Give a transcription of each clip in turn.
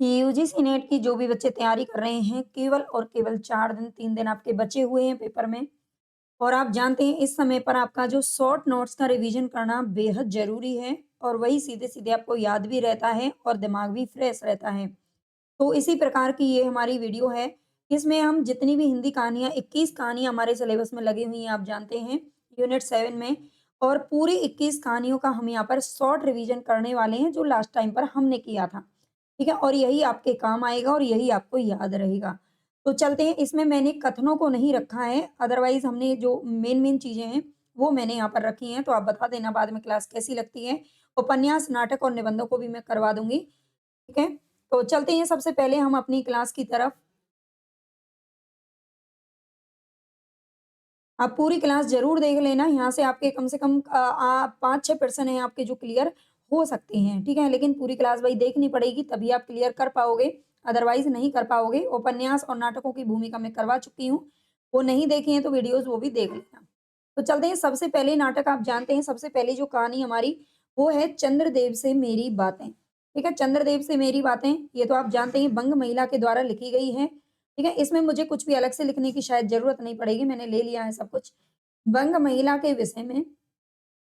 UGC net की जो भी बच्चे तैयारी कर रहे हैं, केवल और केवल 4 दिन 3 दिन आपके बचे हुए हैं पेपर में। और आप जानते हैं इस समय पर आपका जो शॉर्ट नोट्स का रिवीजन करना बेहद ज़रूरी है और वही सीधे-सीधे आपको याद भी रहता है और दिमाग भी फ्रेश रहता है। तो इसी प्रकार की ये हमारी वीडियो है। इसमें हम जितनी भी हिंदी कहानियाँ 21 कहानियाँ हमारे सिलेबस में लगी हुई हैं आप जानते हैं, यूनिट 7 में। और पूरी 21 कहानियों का हम यहाँ पर शॉर्ट रिवीजन करने वाले हैं जो लास्ट टाइम पर हमने किया था। ठीक है? और यही आपके काम आएगा और यही आपको याद रहेगा। तो चलते हैं, इसमें मैंने कथनों को नहीं रखा है, अदरवाइज़ हमने जो मेन-मेन चीज़ें हैं, वो मैंने यहाँ पर रखी हैं, तो आप बता देना बाद में क्लास कैसी लगती है। उपन्यास, नाटक और निबंधों को भी मैं करवा दूँगी, ठीक है? तो चलते हैं सबसे पहले हम अपनी क्लास की तरफ। आप पूरी क्लास ज़रूर देख लेना, यहाँ से आपके कम से कम 5-6 प्रश्न हैं आपके जो क्लियर हो सकते हैं, ठीक है? लेकिन पूरी क्लास भाई देखनी पड़ेगी तभी आप क्लियर कर पाओगे, अदरवाइज़ नहीं कर पाओगे। उपन्यास और नाटकों की भूमिका मैं करवा चुकी हूँ, वो नहीं देखे हैं तो वीडियोज़ वो भी देख लेना। तो चलते हैं, सबसे पहले नाटक आप जानते हैं, सबसे पहली जो कहानी हमारी वो है चंद्रदेव से मेरी बातें, ठीक है? चंद्रदेव से मेरी बातें, ये तो आप जानते हैं बंग महिला के द्वारा लिखी गई है। ठीक है? इसमें मुझे कुछ भी अलग से लिखने की शायद ज़रूरत नहीं पड़ेगी, मैंने ले लिया है सब कुछ। वंग महिला के विषय में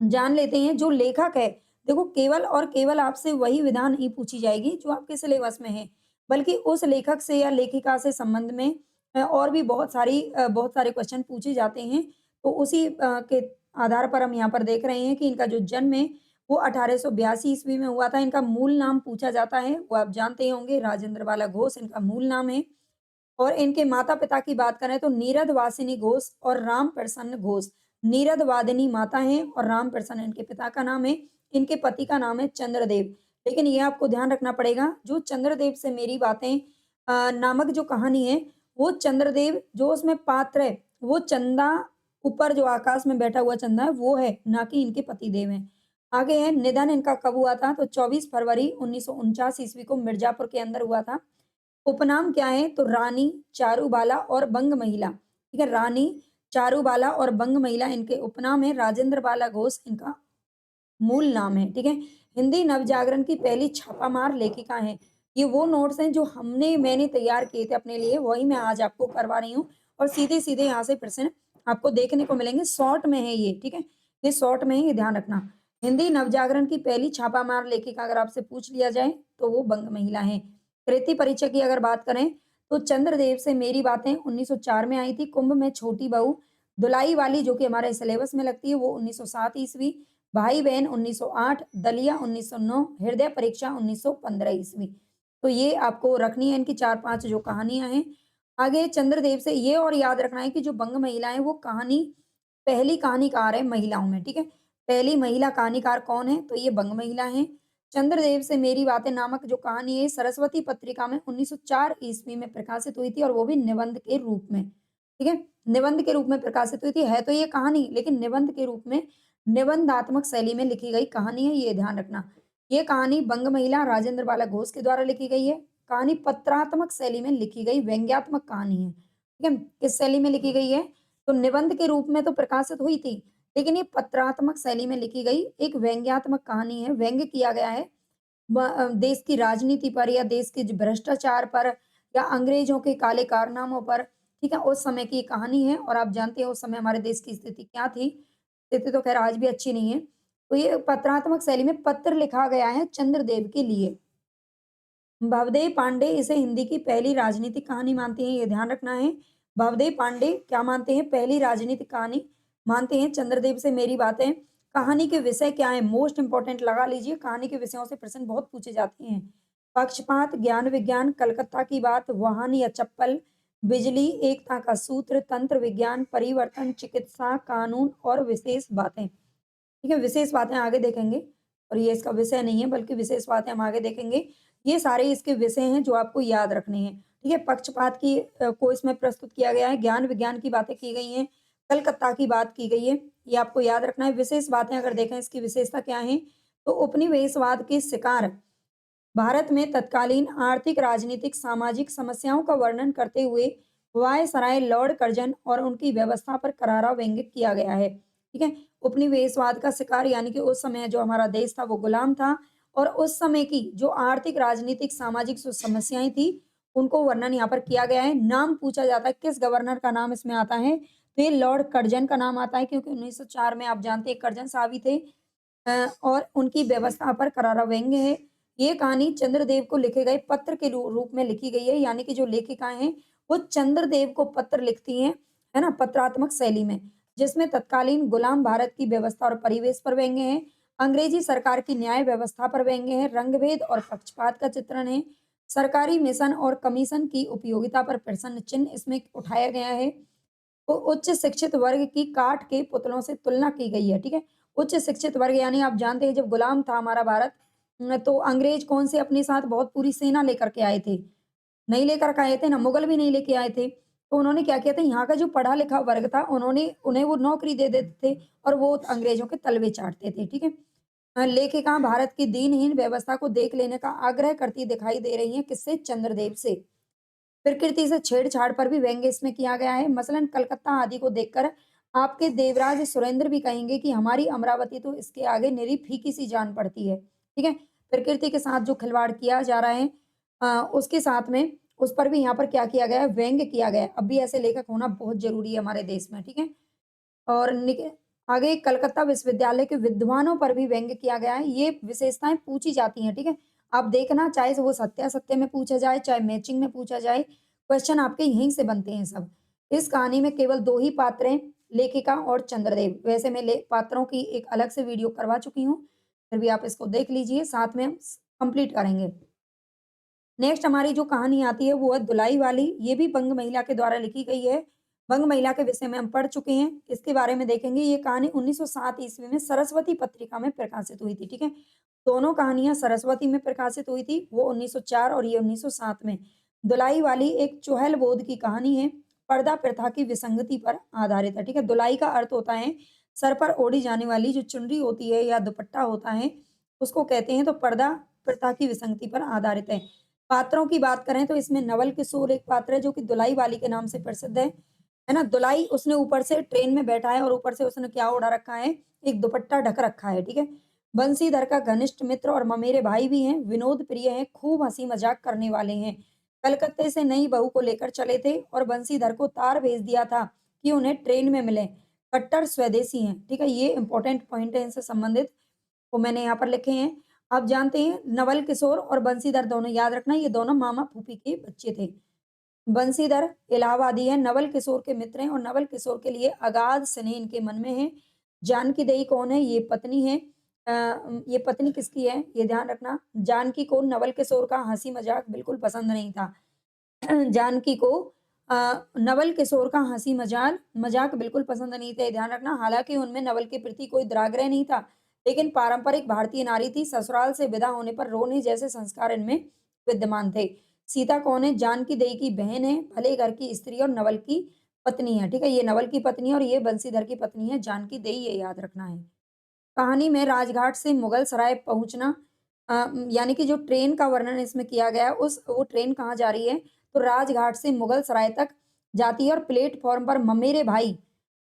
जान लेते हैं जो लेखक है। देखो, केवल और केवल आपसे वही विधा नहीं पूछी जाएगी जो आपके सिलेबस में है, बल्कि उस लेखक से या लेखिका से संबंध में और भी बहुत सारे क्वेश्चन पूछे जाते हैं। तो उसी के आधार पर हम यहाँ पर देख रहे हैं कि इनका जो जन्म है वो 1882 ईस्वी में हुआ था। इनका मूल नाम पूछा जाता है, वो आप जानते ही होंगे, राजेंद्र बाला घोष इनका मूल नाम है। और इनके माता-पिता की बात करें तो नीरद वासिनी घोष और राम प्रसन्न घोष। नीरद वादिनी माता हैं और राम प्रसन्न इनके पिता का नाम है। इनके पति का नाम है चंद्रदेव। लेकिन ये आपको ध्यान रखना पड़ेगा, जो चंद्रदेव से मेरी बातें नामक जो कहानी है, वो चंद्रदेव जो उसमें पात्र है, वो चंदा, ऊपर जो आकाश में बैठा हुआ चंदा है, वो है, ना कि इनके पतिदेव हैं। आगे है, निधन इनका कब हुआ था? तो 24 फरवरी 1949 ईस्वी को मिर्ज़ापुर के अंदर हुआ था। उपनाम क्या है? तो रानी, चारुबाला और बंग महिला, ठीक है? रानी, चारुबाला और बंग महिला इनके उपनाम हैं, राजेंद्र बाला घोष इनका मूल नाम है, ठीक है? हिंदी नवजागरण की पहली छापामार लेखिका हैं। ये वो नोट्स हैं जो मैंने तैयार किए थे अपने लिए, वही मैं आज आपको करवा रही हूँ और सीधे-सीधे यहाँ से प्रश्न आपको देखने को मिलेंगे, शॉर्ट में है ये, ठीक है? ये शॉर्ट में है, ये ध्यान रखना। हिंदी नवजागरण की पहली छापामार लेखिका अगर आपसे पूछ लिया जाए, तो वो बंग महिला हैं। कृति परिचय की अगर बात करें, तो चंद्रदेव से मेरी बातें 1904 में आई थी, कुंभ में छोटी बहू, धुलाई वाली जो कि हमारे सिलेबस में लगती है वो 1907 ईस्वी, भाई-बहन 1908, दलिया 1909, हृदय परीक्षा 1915 ईस्वी। तो ये आपको रखनी है, इनकी 4-5 जो कहानियाँ हैं। आगे चंद्रदेव से ये और याद रखना है कि जो बंग महिला है वो पहली कहानीकार है महिलाओं में, ठीक है? पहली महिला कहानीकार कौन है? तो ये बंग महिला हैं। चंद्रदेव से मेरी बातें नामक जो कहानी है सरस्वती पत्रिका में 1904 ईस्वी में प्रकाशित हुई थी और वो भी निबंध के रूप में, ठीक है? निबंध के रूप में प्रकाशित हुई थी। है तो ये कहानी, लेकिन निबंध के रूप में, निबंधात्मक शैली में लिखी गई कहानी है, ये ध्यान रखना। ये कहानी बंग महिला राजेंद्र बाला घोष के द्वारा लिखी गई है। कहानी पत्रात्मक शैली में लिखी गई व्यंग्यात्मक कहानी है, ठीक है? किस शैली में लिखी गई है? तो निबंध के रूप में तो प्रकाशित हुई थी, लेकिन ये पत्रात्मक शैली में लिखी गई एक व्यंग्यात्मक कहानी है। व्यंग्य किया गया है देश की राजनीति पर या देश के जो भ्रष्टाचार पर या अंग्रेजों के काले कारनामों पर, ठीक है? उस समय की कहानी है और आप जानते हो उस समय हमारे देश की स्थिति क्या थी। स्थिति तो खैर आज भी अच्छी नहीं है। तो ये पत्रात्मक शैली में पत्र लिखा गया है चंद्रदेव के लिए। भवदेव पांडे इसे हिंदी की पहली राजनीतिक कहानी मानते हैं, ये ध्यान रखना है। भवदेव पांडे क्या मानते हैं? पहली राजनीतिक कहानी मानते हैं। चंद्रदेव से मेरी बातें, कहानी के विषय क्या है? मोस्ट इंपोर्टेंट लगा लीजिए, कहानी के विषयों से प्रश्न बहुत पूछे जाते हैं। पक्षपात, ज्ञान विज्ञान, कलकत्ता की बात, वाहन या चप्पल, बिजली, एकता का सूत्र, तंत्र विज्ञान, परिवर्तन, चिकित्सा, कानून और विशेष बातें। ठीक है, विशेष बातें आगे देखेंगे और ये इसका विषय नहीं है बल्कि विशेष बातें हम आगे देखेंगे। ये सारे इसके विषय हैं जो आपको याद रखने हैं। ठीक है, पक्षपात को इसमें प्रस्तुत किया गया है, ज्ञान विज्ञान की बातें की गई हैं, कलकत्ता की बात की गई है, ये आपको याद रखना है। विशेष बातें अगर देखें इसकी विशेषता क्या है, तो उपनिवेशवाद के शिकार भारत में तत्कालीन आर्थिक, राजनीतिक, सामाजिक समस्याओं का वर्णन करते हुए वायसराय लॉर्ड कर्जन और उनकी व्यवस्था पर करारा व्यंग्य किया गया है। ठीक है, उपनिवेशवाद का शिकार यानी कि उस समय जो हमारा देश था वो गुलाम था और उस समय की जो आर्थिक, राजनीतिक, सामाजिक समस्याएँ थी, उनको वर्णन यहाँ पर किया गया है। नाम पूछा जाता है, किस गवर्नर का नाम इसमें आता है? तो ये लॉर्ड कर्जन का नाम आता है, क्योंकि 1904 में आप जानते हैं कर्जन साहब ही थे। और उनकी व्यवस्था पर करारा व्यंग्य है। ये कहानी चंद्रदेव को लिखे गए पत्र के रूप में लिखी गई है, यानी कि जो लेखिकाएँ हैं, वो चंद्रदेव को पत्र लिखती हैं, है ना? पत्रात्मक शैली में, जिसमें तत्कालीन गुलाम भारत की व्यवस्था और परिवेश पर व्यंग्य है, अंग्रेजी सरकार की न्याय व्यवस्था पर व्यंग्य है, रंगभेद और पक्षपात का चित्रण है, सरकारी मिशन और कमीशन की उपयोगिता पर प्रश्न चिन्ह इसमें उठाया गया है। तो उच्च शिक्षित वर्ग की काठ के पुतलों से तुलना की गई है, ठीक है? उच्च शिक्षित वर्ग यानी आप जानते हैं जब गुलाम था हमारा भारत तो अंग्रेज कौन से अपने साथ बहुत पूरी सेना लेकर के आए थे। नहीं लेकर के आए थे ना, मुगल भी नहीं लेके आए थे। तो उन्होंने क्या किया था, यहाँ का जो पढ़ा-लिखा वर्ग था, उन्होंने उन्हें वो नौकरी दे देते थे और वो अंग्रेजों के तलवे चाटते थे, ठीक है? लेखिका भारत की दीनहीन व्यवस्था को देख लेने का आग्रह करती दिखाई दे रही हैं, किससे? चंद्रदेव से। प्रकृति से छेड़छाड़ पर भी व्यंग्य इसमें किया गया है। मसलन कलकत्ता आदि को देखकर आपके देवराज सुरेंद्र भी कहेंगे कि हमारी अमरावती तो इसके आगे निरी फीकी सी जान पड़ती है। ठीक है? प्रकृति के साथ जो खिलवाड़ किया जा रहा है उसके साथ में उस पर भी यहाँ पर क्या किया गया है? व्यंग्य किया गया है। अब भी ऐसे लेखक होना बहुत ज़रूरी है हमारे देश में, ठीक है? और आगे कलकत्ता विश्वविद्यालय के विद्वानों पर भी व्यंग्य किया गया है। ये विशेषताएँ पूछी जाती हैं, ठीक है? आप देखना चाहे वो सत्यासत्य में पूछा जाए, चाहे मैचिंग में पूछा जाए, क्वेश्चन आपके यहीं से बनते हैं सब। इस कहानी में केवल 2 ही पात्र हैं, लेखिका और चंद्रदेव। वैसे मैं ले पात्रों की एक अलग से वीडियो करवा चुकी हूँ, फिर भी आप इसको देख लीजिए, साथ में हम कंप्लीट करेंगे। नेक्स्ट हमारी जो कहानी आती है वो है दुलाई वाली। ये भी बंग महिला के द्वारा लिखी गई है। बंग महिला के विषय में हम पढ़ चुके हैं। इसके बारे में देखेंगे। ये कहानी 1907 ईस्वी में सरस्वती पत्रिका में प्रकाशित हुई थी, ठीक है? दोनों कहानियाँ सरस्वती में प्रकाशित हुई थी, वो 1904 और ये 1907 में। दुलाई वाली एक चुहल बोध की कहानी है, पर्दा प्रथा की विसंगति पर आधारित है, ठीक है? दुलाई का अर्थ होता है सर पर ओढ़ी जाने वाली जो चुनरी होती है या दुपट्टा होता है, उसको कहते हैं। तो पर्दा प्रथा की विसंगति पर आधारित है। पात्रों की बात करें तो इसमें नवल किशोर एक पात्र है जो कि दुलाई वाली के नाम से प्रसिद्ध है ना? दुलाई उसने ऊपर से ट्रेन में बैठा है और ऊपर से उसने क्या ओढ़ा रखा है? एक दुपट्टा ढक रखा है, ठीक है? बंसीधर का घनिष्ठ मित्र और ममेरे भाई भी हैं, विनोद प्रिय हैं, खूब हँसी मज़ाक करने वाले हैं। कलकत्ते से नई बहू को लेकर चले थे और बंसीधर को तार भेज दिया था कि उन्हें ट्रेन में मिलें। कट्टर स्वदेशी हैं, ठीक है? ये इम्पोर्टेंट पॉइंट है इनसे संबंधित, वो मैंने यहाँ पर लिखे हैं। आप जानते हैं नवल किशोर और बंसीधर दोनों याद रखना ये दोनों मामा-फूफी के बच्चे थे। बंसीधर इलाहाबादी है, नवल किशोर के मित्र हैं और नवल किशोर के लिए अगाध स्नेह इनके मन में है। जानकी देई कौन है? ये पत्नी है। ये पत्नी किसकी है? ये ध्यान रखना। जानकी को नवल किशोर का हँसी-मज़ाक बिल्कुल पसंद नहीं था। जानकी को नवल किशोर का हँसी मज़ाक बिल्कुल पसंद नहीं था, ये ध्यान रखना। हालाँकि उनमें नवल के प्रति कोई दुराग्रह नहीं था, लेकिन पारंपरिक भारतीय नारी थी, ससुराल से विदा होने पर रोने जैसे संस्कार इनमें विद्यमान थे। सीता कौन है? जानकी देई की बहन है, भले घर की स्त्री और नवल की पत्नी है, ठीक है? ये नवल की पत्नी है और ये बंसीधर की पत्नी है, जानकी देई, ये याद रखना है। कहानी में राजघाट से मुगल सराय पहुँचना यानी कि जो ट्रेन का वर्णन इसमें किया गया है, उस वो ट्रेन कहाँ जा रही है? तो राजघाट से मुगल सराय तक जाती है और प्लेटफ़ॉर्म पर ममेरे भाई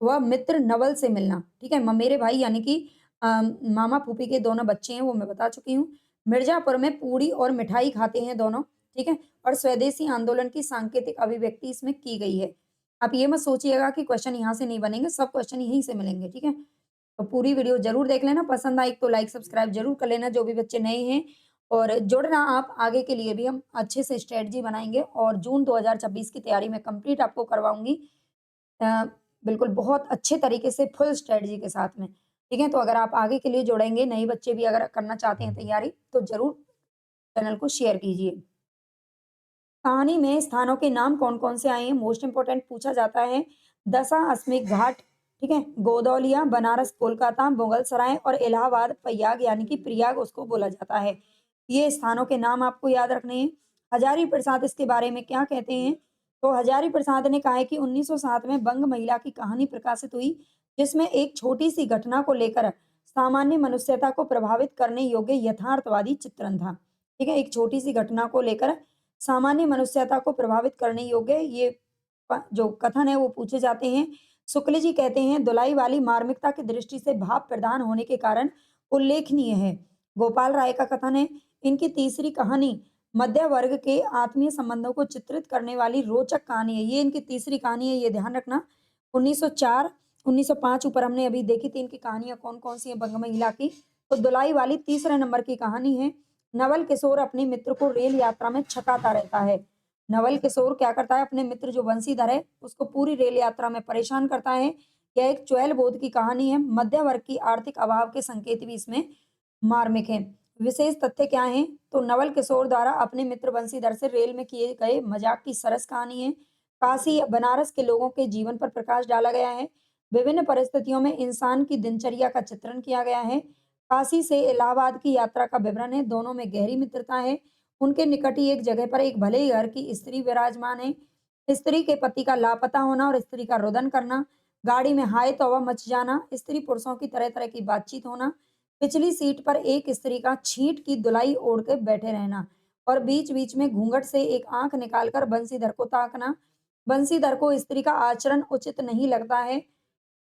व मित्र नवल से मिलना, ठीक है? ममेरे भाई यानी कि मामा-फूफी के दोनों बच्चे हैं, वो मैं बता चुकी हूँ। मिर्ज़ापुर में पूड़ी और मिठाई खाते हैं दोनों, ठीक है? और स्वदेशी आंदोलन की सांकेतिक अभिव्यक्ति इसमें की गई है। आप ये मत सोचिएगा कि क्वेश्चन यहाँ से नहीं बनेंगे, सब क्वेश्चन यहीं से मिलेंगे, ठीक है? तो पूरी वीडियो ज़रूर देख लेना, पसंद आई तो लाइक सब्सक्राइब ज़रूर कर लेना जो भी बच्चे नए हैं और जुड़ना आप आगे के लिए भी हम अच्छे से स्ट्रैटेजी बनाएँगे और जून 2026 की तैयारी मैं कंप्लीट आपको करवाऊँगी। अ, बिल्कुल बहुत अच्छे तरीके से फुल स्ट्रैटेजी के साथ में, ठीक है? तो अगर आप आगे के लिए जुड़ेंगे, नए बच्चे भी अगर करना चाहते हैं तैयारी, तो ज़रूर चैनल को शेयर कीजिए। कहानी में स्थानों के नाम कौन-कौन से आए हैं? मोस्ट इम्पोर्टेंट पूछा जाता है। दशाश्वमेध घाट, ठीक है? गोदौलिया, बनारस, कोलकाता, मुगलसराय और इलाहाबाद, प्रयाग यानी कि प्रयाग उसको बोला जाता है। ये स्थानों के नाम आपको याद रखने हैं। हजारी प्रसाद इसके बारे में क्या कहते हैं? तो हजारी प्रसाद ने कहा है कि 1907 में बंग महिला की कहानी प्रकाशित हुई, जिसमें एक छोटी-सी घटना को लेकर सामान्य मनुष्यता को प्रभावित करने योग्य यथार्थवादी चित्रण था। ठीक है? एक छोटी-सी घटना को लेकर सामान्य मनुष्यता को प्रभावित करने योग्य ये जो कथन है वो पूछे जाते हैं। शुक्ल जी कहते हैं दुलाई वाली मार्मिकता की दृष्टि से भाव प्रधान होने के कारण उल्लेखनीय है। गोपाल राय का कथन है, इनकी तीसरी कहानी मध्य वर्ग के आत्मीय संबंधों को चित्रित करने वाली रोचक कहानी है। ये इनकी तीसरी कहानी है, ये ध्यान रखना। 1904, 1905 ऊपर हमने अभी देखी थी इनकी कहानियां कौन-कौन सी हैं बंग महिला की। तो दुलाई वाली तीसरे नंबर की कहानी है। नवल किशोर अपने मित्र को रेल यात्रा में छकाता रहता है। नवल किशोर क्या करता है, अपने मित्र जो बंशीधर है, उसको पूरी रेल यात्रा में परेशान करता है। यह एक च्वेल बोध की कहानी है। मध्य वर्ग की आर्थिक अभाव के संकेत भी इसमें मार्मिक हैं। विशेष तथ्य क्या हैं? तो नवल किशोर द्वारा अपने मित्र बंशीधर से रेल में किए गए मजाक की सरस कहानी है। काशी या बनारस के लोगों के जीवन पर प्रकाश डाला गया है। विभिन्न परिस्थितियों में इंसान की दिनचर्या का चित्रण किया गया है। काशी से इलाहाबाद की यात्रा का विवरण है। दोनों में गहरी मित्रता है। उनके निकट ही एक जगह पर एक भले ही घर की स्त्री विराजमान है। स्त्री के पति का लापता होना और स्त्री का रुदन करना, गाड़ी में हाय तौबा मच जाना, स्त्री पुरुषों की तरह-तरह की बातचीत होना, पिछली सीट पर एक स्त्री का छींट की दुलाई ओढ़ के बैठे रहना और बीच-बीच में घूंघट से एक आंख निकालकर बंशीधर को ताकना। बंशीधर को स्त्री का आचरण उचित नहीं लगता है।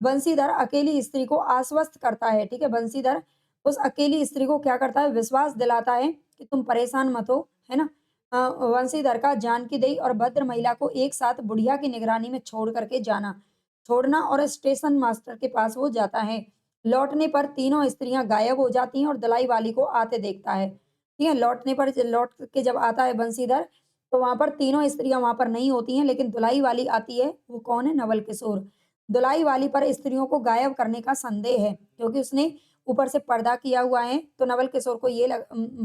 बंशीधर अकेली स्त्री को आश्वस्त करता है, ठीक है? बंशीधर उस अकेली स्त्री को क्या करता है? विश्वास दिलाता है कि तुम परेशान मत हो, है ना? बंशीधर का जानकी देई और भद्र महिला को एक साथ बुढ़िया की निगरानी में छोड़ करके छोड़ना और स्टेशन मास्टर के पास वो जाता है। लौटने पर तीनों स्त्रियां गायब हो जाती हैं और दलाई वाली को आते देखता है। ठीक है? लौट के जब आता है बंशीधर, तो वहां पर तीनों स्त्रियां वहां पर नहीं होती हैं, लेकिन दुलाई वाली आती है। वो कौन है? नवल किशोर। दुलाई वाली पर स्त्रियों को गायब करने का संदेह है, क्योंकि उसने ऊपर से पर्दा किया हुआ है। तो नवल किशोर को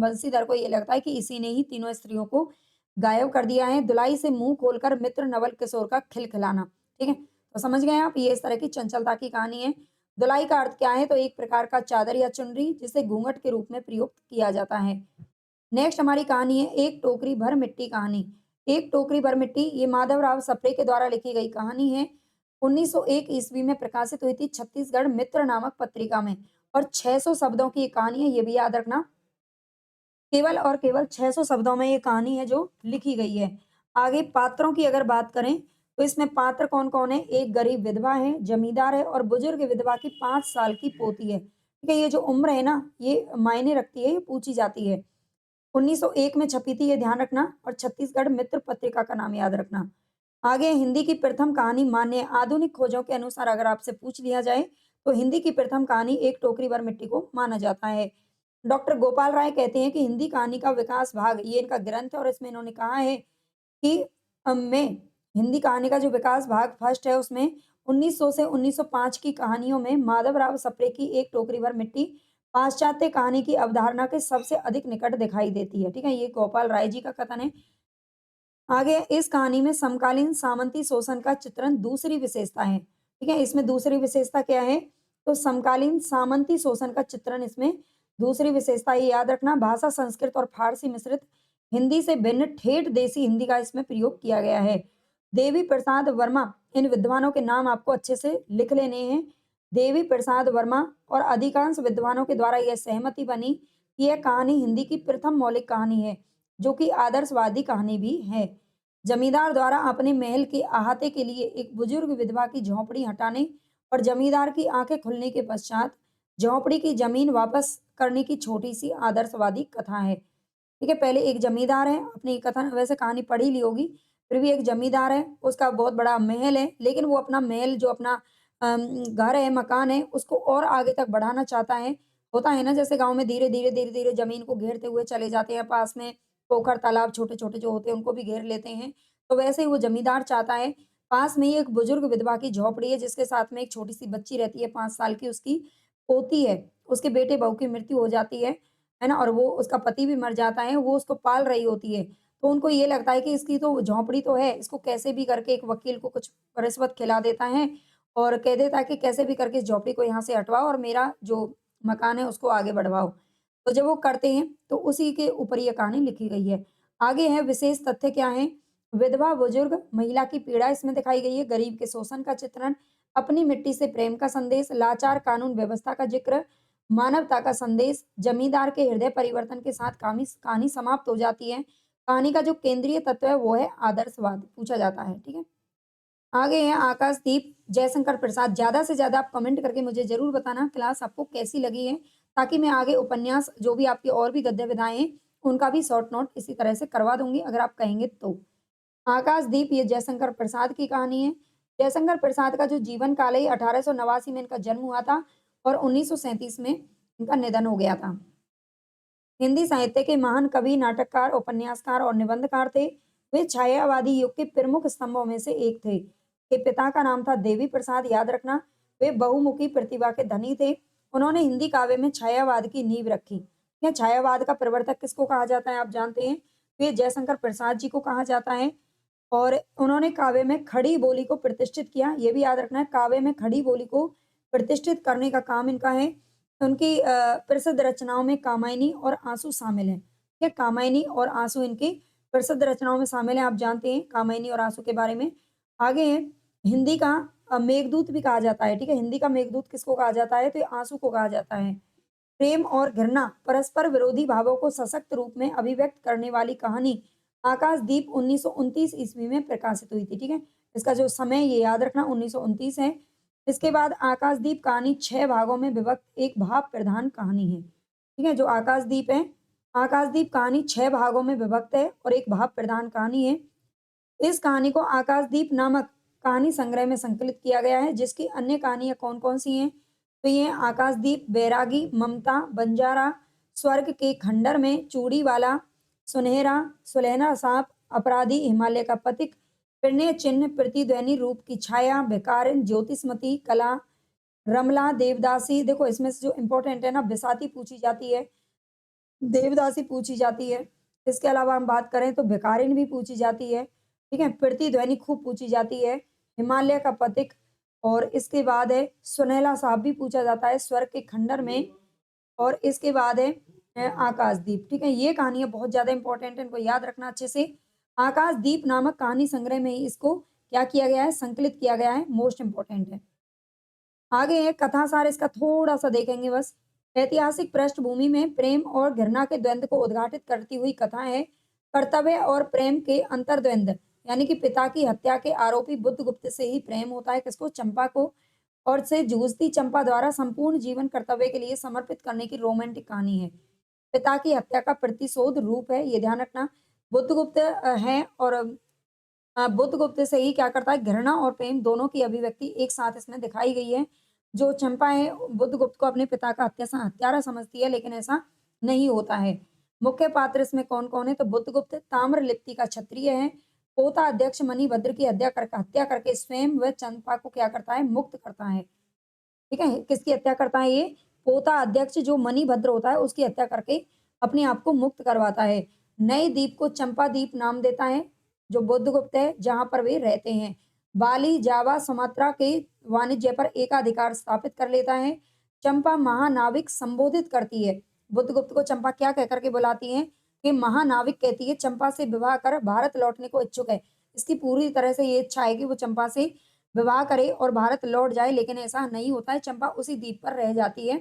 बंशीधर को ये लगता है कि इसी ने ही तीनों स्त्रियों को गायब कर दिया है। दुलाई से मुंह खोलकर मित्र नवल किशोर का खिलखिलाना। ठीक है? तो समझ गए आप, ये इस तरह की चंचलता की कहानी है। दुलाई का अर्थ क्या है? तो एक प्रकार का चादर या चुनरी जिसे घूंघट के रूप में प्रयुक्त किया जाता है। नेक्स्ट हमारी कहानी है एक टोकरी भर मिट्टी कहानी। एक टोकरी भर मिट्टी ये माधवराव सप्रे के द्वारा लिखी गई कहानी है। 1901 ईस्वी में प्रकाशित हुई थी छत्तीसगढ़ मित्र नामक पत्रिका में और 600 शब्दों की ये कहानी है, ये भी याद रखना। केवल और केवल 600 शब्दों में ये कहानी है जो लिखी गई है। आगे पात्रों की अगर बात करें तो इसमें पात्र कौन-कौन है? एक गरीब विधवा है, जमींदार है और बुजुर्ग विधवा की 5 साल की पोती है। ठीक है? ये जो उम्र है ना, ये मायने रखती है, ये पूछी जाती है। 1901 में छपी थी, ये ध्यान रखना और छत्तीसगढ़ मित्र पत्रिका का नाम याद रखना। आगे हिंदी की प्रथम कहानी मान्य आधुनिक खोजों के अनुसार अगर आपसे पूछ लिया जाए, तो हिंदी की प्रथम कहानी एक टोकरी भर मिट्टी को माना जाता है। डॉक्टर गोपाल राय कहते हैं कि हिंदी कहानी का विकास भाग ये इनका ग्रंथ है और इसमें इन्होंने कहा है कि में हिंदी कहानी का जो विकास भाग फर्स्ट है उसमें 1900 से 1905 की कहानियों में माधवराव सप्रे की एक टोकरी भर मिट्टी पाश्चात्य कहानी की अवधारणा के सबसे अधिक निकट दिखाई देती है। ठीक है? ये गोपाल राय जी का कथन है। आगे इस कहानी में समकालीन सामंती शोषण का चित्रण दूसरी विशेषता है। ठीक है? इसमें दूसरी विशेषता क्या है? तो समकालीन सामंती शोषण का चित्रण इसमें दूसरी विशेषता ये याद रखना, भाषा संस्कृत और फारसी मिश्रित हिंदी से भिन्न ठेठ देसी हिंदी का इसमें प्रयोग किया गया है। देवी प्रसाद वर्मा, इन विद्वानों के नाम आपको अच्छे से लिख लेने हैं। देवी प्रसाद वर्मा और अधिकांश विद्वानों के द्वारा यह सहमति बनी कि यह कहानी हिंदी की प्रथम मौलिक कहानी है, जो कि आदर्शवादी कहानी भी है। जमींदार द्वारा अपने महल के अहाते के लिए एक बुजुर्ग विधवा की झोंपड़ी हटाने और जमींदार की आंखें खुलने के पश्चात झोंपड़ी की जमीन वापस करने की छोटी सी आदर्शवादी कथा है। ठीक है? पहले एक जमींदार है, अपनी कथन वैसे कहानी पढ़ ही ली होगी, फिर भी एक जमींदार है, उसका बहुत बड़ा महल है, लेकिन वो अपना महल जो अपना घर है, मकान है, उसको और आगे तक बढ़ाना चाहता है। होता है ना जैसे गाँव में धीरे-धीरे, धीरे-धीरे ज़मीन को घेरते हुए चले जाते हैं, पास में पोखर, तालाब छोटे-छोटे जो होते हैं उनको भी घेर लेते हैं। तो वैसे ही वो जमींदार चाहता है, पास में ही एक बुजुर्ग विधवा की झोंपड़ी है जिसके साथ में एक छोटी-सी बच्ची रहती है 5 साल की, उसकी पोती है, उसके बेटे-बहू की मृत्यु हो जाती है ना? और वो उसका पति भी मर जाता है, वो उसको पाल रही होती है। तो उनको ये लगता है कि इसकी तो झोंपड़ी तो है, इसको कैसे भी करके एक वकील को कुछ रिश्वत खिला देता है और कह देता है कि कैसे भी करके इस झोंपड़ी को यहाँ से हटवाओ और मेरा जो मकान है उसको आगे बढ़वाओ। तो जब वो करते हैं तो उसी के ऊपर ये कहानी लिखी गई है। आगे है विशेष तथ्य क्या है? विधवा बुजुर्ग महिला की पीड़ा इसमें दिखाई गई है, गरीब के शोषण का चित्रण, अपनी मिट्टी से प्रेम का संदेश, लाचार कानून व्यवस्था का जिक्र, मानवता का संदेश, जमींदार के हृदय परिवर्तन के साथ कहानी कहानी समाप्त हो जाती है। कहानी का जो केंद्रीय तत्व है वो है आदर्शवाद, पूछा जाता है। ठीक है? आगे है आकाशदीप जयशंकर प्रसाद। ज़्यादा से ज़्यादा आप कमेंट करके मुझे ज़रूर बताना क्लास आपको कैसी लगी है। ताकि मैं आगे उपन्यास जो भी आपकी और भी गद्य विधाएँ हैं, उनका भी शॉर्ट नोट इसी तरह से करवा दूँगी अगर आप कहेंगे तो। आकाशदीप ये जयशंकर प्रसाद की कहानी है। जयशंकर प्रसाद का जो जीवन काल है, ये 1889 में इनका जन्म हुआ था और 1937 में इनका निधन हो गया था। हिंदी साहित्य के महान कवि, नाटककार, उपन्यासकार और निबंधकार थे। वे छायावादी युग के प्रमुख स्तंभों में से एक थे। के पिता का नाम था देवी प्रसाद, याद रखना। वे बहुमुखी प्रतिभा के धनी थे। उन्होंने हिंदी काव्य में छायावाद की नींव रखी। यह छायावाद का प्रवर्तक किसको कहा जाता है आप जानते हैं? वे जयशंकर प्रसाद जी को कहा जाता है। और उन्होंने काव्य में खड़ी बोली को प्रतिष्ठित किया। ये भी याद रखना है, काव्य में खड़ी बोली को प्रतिष्ठित करने का काम इनका है। उनकी प्रसिद्ध रचनाओं में कामायनी और आंसू शामिल हैं। ठीक है, कामायनी और आंसू इनकी प्रसिद्ध रचनाओं में शामिल हैं। आप जानते हैं कामायनी और आंसू के बारे में। आगे है हिंदी का मेघदूत भी कहा जाता है। ठीक है, हिंदी का मेघदूत किसको कहा जाता है? तो ये आंसू को कहा जाता है। प्रेम और घृणा परस्पर विरोधी भावों को सशक्त रूप में अभिव्यक्त करने वाली कहानी आकाशदीप 1929 ईस्वी में प्रकाशित हुई थी। ठीक है, इसका जो समय ये याद रखना 1929 है। इसके बाद आकाशदीप कहानी 6 भागों में विभक्त एक भाव प्रधान कहानी है। ठीक है, जो आकाशदीप है, आकाशदीप कहानी 6 भागों में विभक्त है और एक भाव प्रधान कहानी है। इस कहानी को आकाशदीप नामक कहानी संग्रह में संकलित किया गया है, जिसकी अन्य कहानियां कौन-कौन सी हैं? तो ये आकाशदीप, बैरागी, ममता, बंजारा, स्वर्ग के खंडर में, चूड़ी वाला, सुनहरा, सुलहना सांप, अपराधी, हिमालय का पथिक, प्रणय चिन्ह, प्रतिध्वनि, रूप की छाया, भिखारिन, ज्योतिषमती, कला, रमला, देवदासी। देखो इसमें से जो इम्पोर्टेंट है ना, बिसाती पूछी जाती है, देवदासी पूछी जाती है। इसके अलावा हम बात करें तो भिखारिन भी पूछी जाती है। ठीक है, प्रतिध्वनि खूब पूछी जाती है। हिमालय का पथिक और इसके बाद है सुनहला साहब भी पूछा जाता है स्वर्ग के खंडर में। और इसके बाद है आकाशदीप। ठीक है, ये कहानियाँ बहुत ज़्यादा इंपॉर्टेंट है, इनको याद रखना अच्छे से। आकाशदीप नामक कहानी संग्रह में ही इसको क्या किया गया है? संकलित किया गया है, मोस्ट इम्पोर्टेंट है। आगे है कथासार, इसका थोड़ा-सा देखेंगे बस। ऐतिहासिक पृष्ठभूमि में प्रेम और घृणा के द्वंद्व को उद्घाटित करती हुई कथा है। कर्तव्य और प्रेम के अंतर्द्वंद, यानी कि पिता की हत्या के आरोपी बुद्धगुप्त से ही प्रेम होता है किसको? चंपा को। और से जूझती चंपा द्वारा संपूर्ण जीवन कर्तव्य के लिए समर्पित करने की रोमांटिक कहानी है। पिता की हत्या का प्रतिशोध रूप है, ये ध्यान रखना। बुद्धगुप्त है और बुद्धगुप्त से ही क्या करता है? घृणा और प्रेम दोनों की अभिव्यक्ति एक साथ इसमें दिखाई गई है। जो चंपा है बुद्धगुप्त को अपने पिता का हत्यारा समझती है, लेकिन ऐसा नहीं होता है। मुख्य पात्र इसमें कौन-कौन है? तो बुद्धगुप्त ताम्रलिप्ति का क्षत्रिय है। पोता अध्यक्ष मणिभद्र की हत्या करके स्वयं व चंपा को क्या करता है? मुक्त करता है। ठीक है? किसकी हत्या करता है ये? पोता अध्यक्ष जो मणिभद्र होता है उसकी हत्या करके अपने आप को मुक्त करवाता है। नए द्वीप को चंपा द्वीप नाम देता है, जो बुद्धगुप्त है, जहाँ पर वे रहते हैं। बाली, जावा, सुमात्रा के वाणिज्य पर एकाधिकार स्थापित कर लेता है। चंपा महानाविक संबोधित करती है। बुद्धगुप्त को चंपा क्या कह कर के बुलाती है? कि महानाविक कहती है, चंपा से विवाह कर भारत लौटने को इच्छुक है। इसकी पूरी तरह से ये इच्छा है कि वो चंपा से विवाह करे और भारत लौट जाए, लेकिन ऐसा नहीं होता है। चंपा उसी द्वीप पर रह जाती है,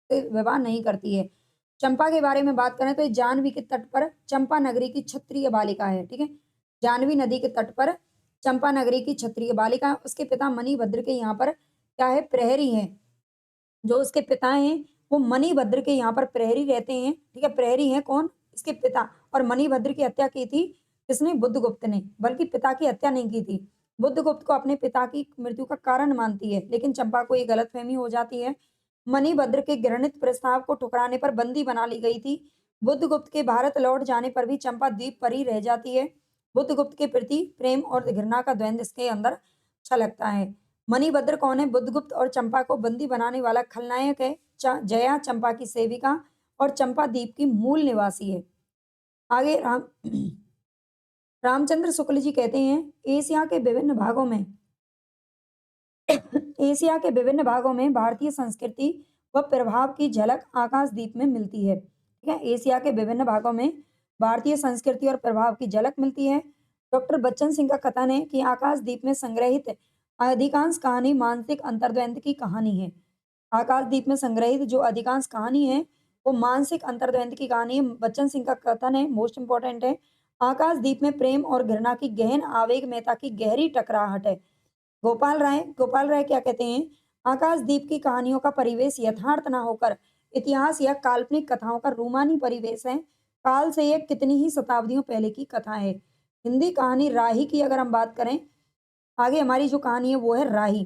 विवाह नहीं करती है। चंपा के बारे में बात करें तो ये जाह्नवी के तट पर चंपा नगरी की क्षत्रिय बालिका है। ठीक है, जाह्नवी नदी के तट पर चंपा नगरी की क्षत्रिय बालिका है। उसके पिता मणिभद्र के यहाँ पर क्या है? प्रहरी है। जो उसके पिता हैं वो मणिभद्र के यहाँ पर प्रहरी रहते हैं। ठीक है, प्रहरी हैं कौन? इसके पिता। और मणिभद्र की हत्या की थी किसने? बुद्धगुप्त ने, बल्कि पिता की हत्या नहीं की थी। बुद्धगुप्त को अपने पिता की मृत्यु का कारण मानती है, लेकिन चंपा को ये गलतफहमी हो जाती है। मणिभद्र के घृणित प्रस्ताव को ठुकराने पर बंदी बना ली गई थी। बुद्धगुप्त के भारत लौट जाने पर भी चंपा द्वीप पर ही रह जाती है। बुद्धगुप्त के प्रति प्रेम और घृणा का द्वंद्व इसके अंदर छलकता है। मणिभद्र कौन है? बुद्धगुप्त और चंपा को बंदी बनाने वाला खलनायक है। जया चंपा की सेविका और चंपा द्वीप की मूल निवासी है। आगे रामचंद्र शुक्ल जी कहते हैं, एशिया के विभिन्न भागों में एशिया के विभिन्न भागों में भारतीय संस्कृति व प्रभाव की झलक आकाशदीप में मिलती है। ठीक है, एशिया के विभिन्न भागों में भारतीय संस्कृति और प्रभाव की झलक मिलती है। डॉक्टर बच्चन सिंह का कथन है कि आकाशदीप में संग्रहित अधिकांश कहानी मानसिक अंतर्द्वंद की कहानी है। आकाशदीप में संग्रहित जो अधिकांश कहानी है वो मानसिक अंतर्द्वंद की कहानी है। बच्चन सिंह का कथन है, मोस्ट इंपोर्टेंट है। आकाशदीप में प्रेम और घृणा की गहन आवेगमयता की गहरी टकराहट है। गोपाल राय क्या कहते हैं? आकाशदीप की कहानियों का परिवेश यथार्थ ना होकर इतिहास या काल्पनिक कथाओं का रोमानी परिवेश है। काल से यह कितनी ही शताब्दियों पहले की कथा है। हिंदी कहानी राही की अगर हम बात करें, आगे हमारी जो कहानी है वो है राही।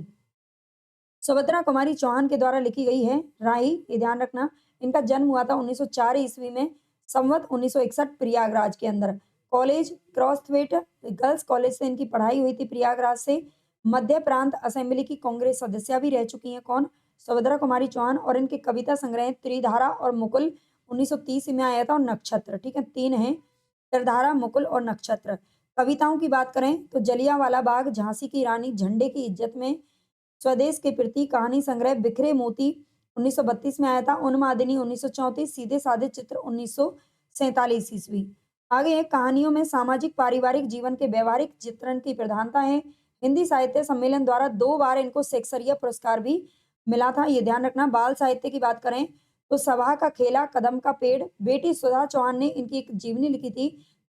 सुभद्रा कुमारी चौहान के द्वारा लिखी गई है राही, ये ध्यान रखना। इनका जन्म हुआ था 1904 ईस्वी में, संवत 1961 प्रयागराज के अंदर। कॉलेज क्रॉसथवेट गर्ल्स कॉलेज से इनकी पढ़ाई हुई थी प्रयागराज से। मध्य प्रांत असेंबली की कांग्रेस सदस्य भी रह चुकी हैं कौन, सुभद्रा कुमारी चौहान। और इनके कविता संग्रह त्रिधारा और मुकुल 1930 में आया था, और नक्षत्र, ठीक है, तीन है, त्रिधारा, मुकुल और नक्षत्र। कविताओं की बात करें तो जलियांवाला बाग, झांसी की रानी, झंडे की इज्जत में, स्वदेश के प्रति कहानी संग्रह बिखरे मोती 1932 में आया था, उन्मादिनी 1934, सीधे साधे चित्र 1947 ईस्वी। आगे है कहानियों में सामाजिक पारिवारिक जीवन के व्यवहारिक चित्रण की प्रधानता है। हिंदी साहित्य सम्मेलन द्वारा 2 बार इनको शेक्सपियर पुरस्कार भी मिला था, ये ध्यान रखना। बाल साहित्य की बात करें तो सभा का खेला, कदम का पेड़, बेटी सुधा चौहान ने इनकी एक जीवनी लिखी थी,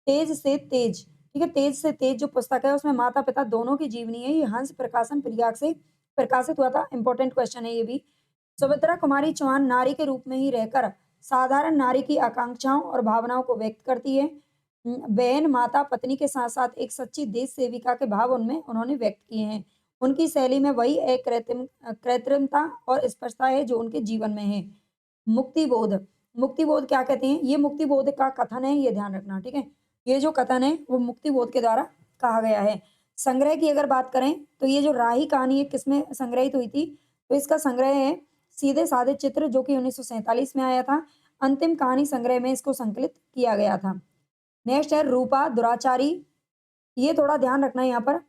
तेज से तेज, ठीक है, तेज से तेज जो पुस्तक है उसमें माता पिता दोनों की जीवनी है, ये हंस प्रकाशन प्रयाग से प्रकाशित हुआ था। इंपॉर्टेंट क्वेश्चन है ये भी। सुभद्रा कुमारी चौहान नारी के रूप में ही रहकर साधारण नारी की आकांक्षाओं और भावनाओं को व्यक्त करती है। बहन, माता, पत्नी के साथ साथ एक सच्ची देश सेविका के भाव उनमें उन्होंने व्यक्त किए हैं। उनकी शैली में वही एक कृत्रिमता और स्पष्टता है जो उनके जीवन में है। मुक्तिबोध, मुक्तिबोध क्या कहते हैं, ये मुक्तिबोध का कथन है, ये ध्यान रखना, ठीक है। ये जो कथन है वो मुक्तिबोध के द्वारा कहा गया है। संग्रह की अगर बात करें तो ये जो राही कहानी है किसमें संग्रहित हुई थी, तो इसका संग्रह है सीधे साधे चित्र, जो कि 1947 में आया था। अंतिम कहानी संग्रह में इसको संकलित किया गया था। नेक्स्ट है रूपा दुराचारी, ये थोड़ा ध्यान रखना है यहाँ पर,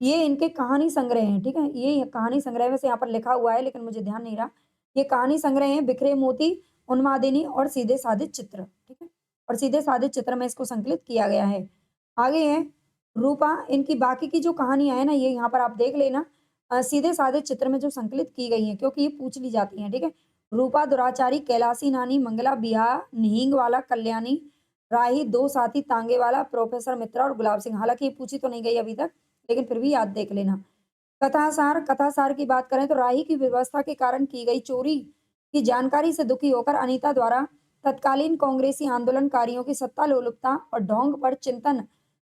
ये इनके कहानी संग्रह हैं, ठीक है, ये कहानी संग्रह में से यहाँ पर लिखा हुआ है लेकिन मुझे ध्यान नहीं रहा। ये कहानी संग्रह है बिखरे मोती, उन्मादिनी और सीधे साधे चित्र, ठीक है, और सीधे साधे चित्र में इसको संकलित किया गया है। आगे है रूपा, इनकी बाकी की जो कहानियां है ना ये यहाँ पर आप देख लेना, सीधे साधे चित्र में जो संकलित की गई है, क्योंकि ये पूछ ली जाती है, ठीक है। रूपा दुराचारी, कैलासी नानी, मंगला बिहार, निहिंग वाला, कल्याणी, राही, दो साथी, तांगे वाला, प्रोफेसर मित्रा और गुलाब सिंह। हालांकि ये पूछी तो नहीं गई अभी तक, लेकिन फिर भी याद देख लेना। कथासार, कथासार की बात करें तो राही की व्यवस्था के कारण की गई चोरी की जानकारी से दुखी होकर अनीता द्वारा तत्कालीन कांग्रेसी आंदोलनकारियों की सत्ता लोलुपता और ढोंग पर चिंतन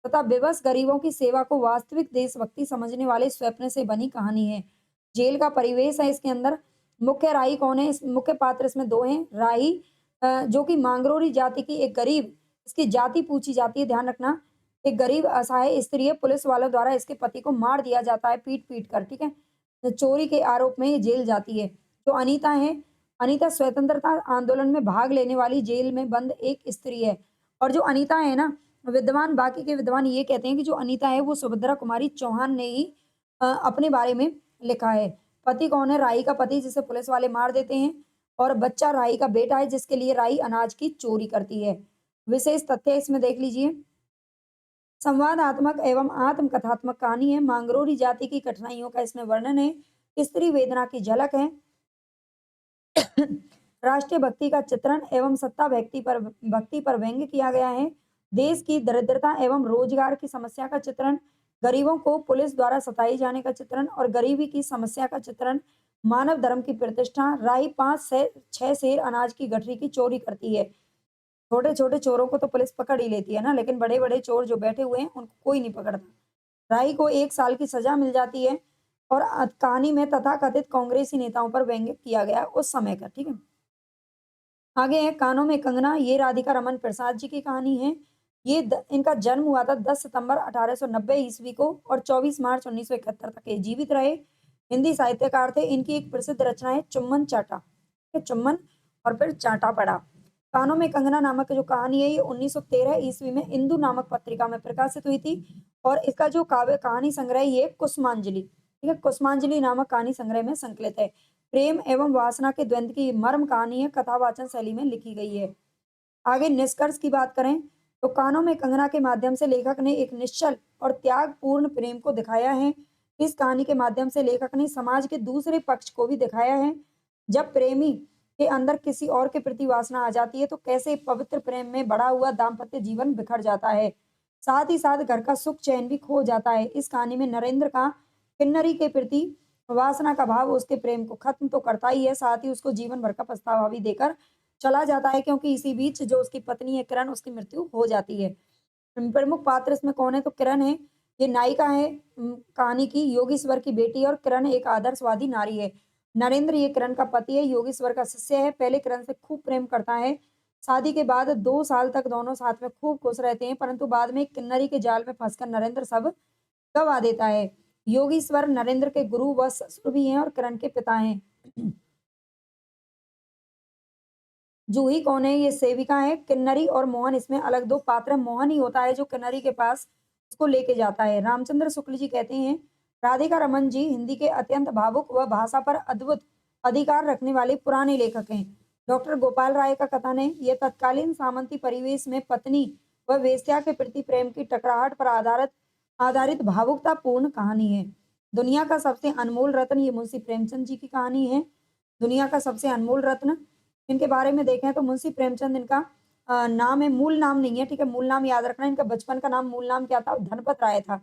तथा बेबस गरीबों की सेवा को वास्तविक देशभक्ति समझने वाले स्वप्न से बनी कहानी है। जेल का परिवेश है इसके अंदर। मुख्य राही कौन है, इस मुख्य पात्र इसमें दो हैं। राही जो कि मांगरोरी जाति की एक गरीब, इसकी जाति पूछी जाती है, ध्यान रखना, एक गरीब असहाय स्त्री है। पुलिस वालों द्वारा इसके पति को मार दिया जाता है पीट पीट कर, ठीक है। तो चोरी के आरोप में ये जेल जाती है। जो अनीता है, अनीता स्वतंत्रता आंदोलन में भाग लेने वाली जेल में बंद एक स्त्री है। और जो अनीता है ना, विद्वान, बाकी के विद्वान ये कहते हैं कि जो अनीता है वो सुभद्रा कुमारी चौहान ने ही अपने बारे में लिखा है। पति कौन है, राही का पति जिसे पुलिस वाले मार देते हैं, और बच्चा राही का बेटा है जिसके लिए राही अनाज की चोरी करती है। विशेष तथ्य इसमें देख लीजिए, संवादात्मक एवं आत्मकथात्मक कहानी है। मांगरोरी जाति की कठिनाइयों का इसमें वर्णन है। स्त्री वेदना की झलक है। राष्ट्रीय भक्ति का चित्रण एवं सत्ता भक्ति पर व्यंग्य किया गया है। देश की दरिद्रता एवं रोजगार की समस्या का चित्रण, गरीबों को पुलिस द्वारा सताई जाने का चित्रण और गरीबी की समस्या का चित्रण, मानव धर्म की प्रतिष्ठा। राही 5 से 6 सेर अनाज की गठरी की चोरी करती है। छोटे छोटे चोरों को तो पुलिस पकड़ ही लेती है ना, लेकिन बड़े बड़े चोर जो बैठे हुए हैं उनको कोई नहीं पकड़ता। राही को 1 साल की सजा मिल जाती है। और कहानी में तथाकथित कांग्रेसी नेताओं पर व्यंग्य किया गया उस समय का, ठीक है। आगे है कानों में कंगना, ये राधिका रमन प्रसाद जी की कहानी है। ये इनका जन्म हुआ था 10 सितंबर 1890 ईस्वी को और 24 मार्च 1971 तक ये जीवित रहे। हिंदी साहित्यकार थे। इनकी एक प्रसिद्ध रचना है चुम्बन चाटा, चुम्बन और फिर चाटा पड़ा। कानों में कंगना नामक जो कहानी है ये 1913 ईस्वी में इंदु नामक पत्रिका में प्रकाशित हुई थी। और इसका जो काव्य कहानी संग्रह ये कुसुमांजलि, ठीक है, कुसुमांजलि नामक कहानी संग्रह में संकलित है। प्रेम एवं वासना के द्वंद्व की मर्म कहानी है, कथावाचन शैली में लिखी गई है। आगे निष्कर्ष की बात करें तो कानों में कंगना के माध्यम से लेखक ने एक निश्चल और त्यागपूर्ण प्रेम को दिखाया है। इस कहानी के माध्यम से लेखक ने समाज के दूसरे पक्ष को भी दिखाया है। जब प्रेमी के अंदर किसी और के प्रति वासना आ जाती है तो कैसे पवित्र प्रेम में बड़ा हुआ दाम्पत्य जीवन बिखर जाता है, साथ ही साथ घर का सुख चैन भी खो जाता है। इस कहानी में नरेंद्र का किन्नरी के प्रति वासना का भाव उसके प्रेम को खत्म तो करता ही है, साथ ही उसको जीवन भर का पछतावा भी देकर चला जाता है, क्योंकि इसी बीच जो उसकी पत्नी है किरण, उसकी मृत्यु हो जाती है। प्रमुख पात्र इसमें कौन है? तो किरण है। ये नायिका है कहानी की, योगीश्वर की बेटी है और किरण एक आदर्शवादी नारी है। नरेंद्र ये किरण का पति है, योगेश्वर का शिष्य है। पहले किरण से खूब प्रेम करता है। शादी के बाद 2 साल तक दोनों साथ में खूब खुश रहते हैं, परंतु बाद में किन्नरी के जाल में फंसकर नरेंद्र सब गवा देता है। योगीश्वर नरेंद्र के गुरु व ससुर भी हैं और किरण के पिता हैं। जूही कौन है? ये सेविका है। किन्नरी और मोहन इसमें अलग 2 पात्र हैं। मोहन ही होता है जो किन्नरी के पास उसको लेके जाता है। रामचंद्र शुक्ल जी कहते हैं, राधिका रमन जी हिंदी के अत्यंत भावुक व भाषा पर अद्भुत अधिकार रखने वाले पुराने लेखक हैं। डॉक्टर गोपाल राय का कथन है, यह तत्कालीन सामंती परिवेश में पत्नी व वेश्या के प्रति प्रेम की टकराहट पर आधारित आधारित भावुकतापूर्ण कहानी है। दुनिया का सबसे अनमोल रत्न, ये मुंशी प्रेमचंद जी की कहानी है। दुनिया का सबसे अनमोल रत्न, इनके बारे में देखें तो मुंशी प्रेमचंद इनका नाम है, मूल नाम नहीं है, ठीक है? मूल नाम याद रखना। इनका बचपन का नाम, मूल नाम क्या था? धनपत राय था।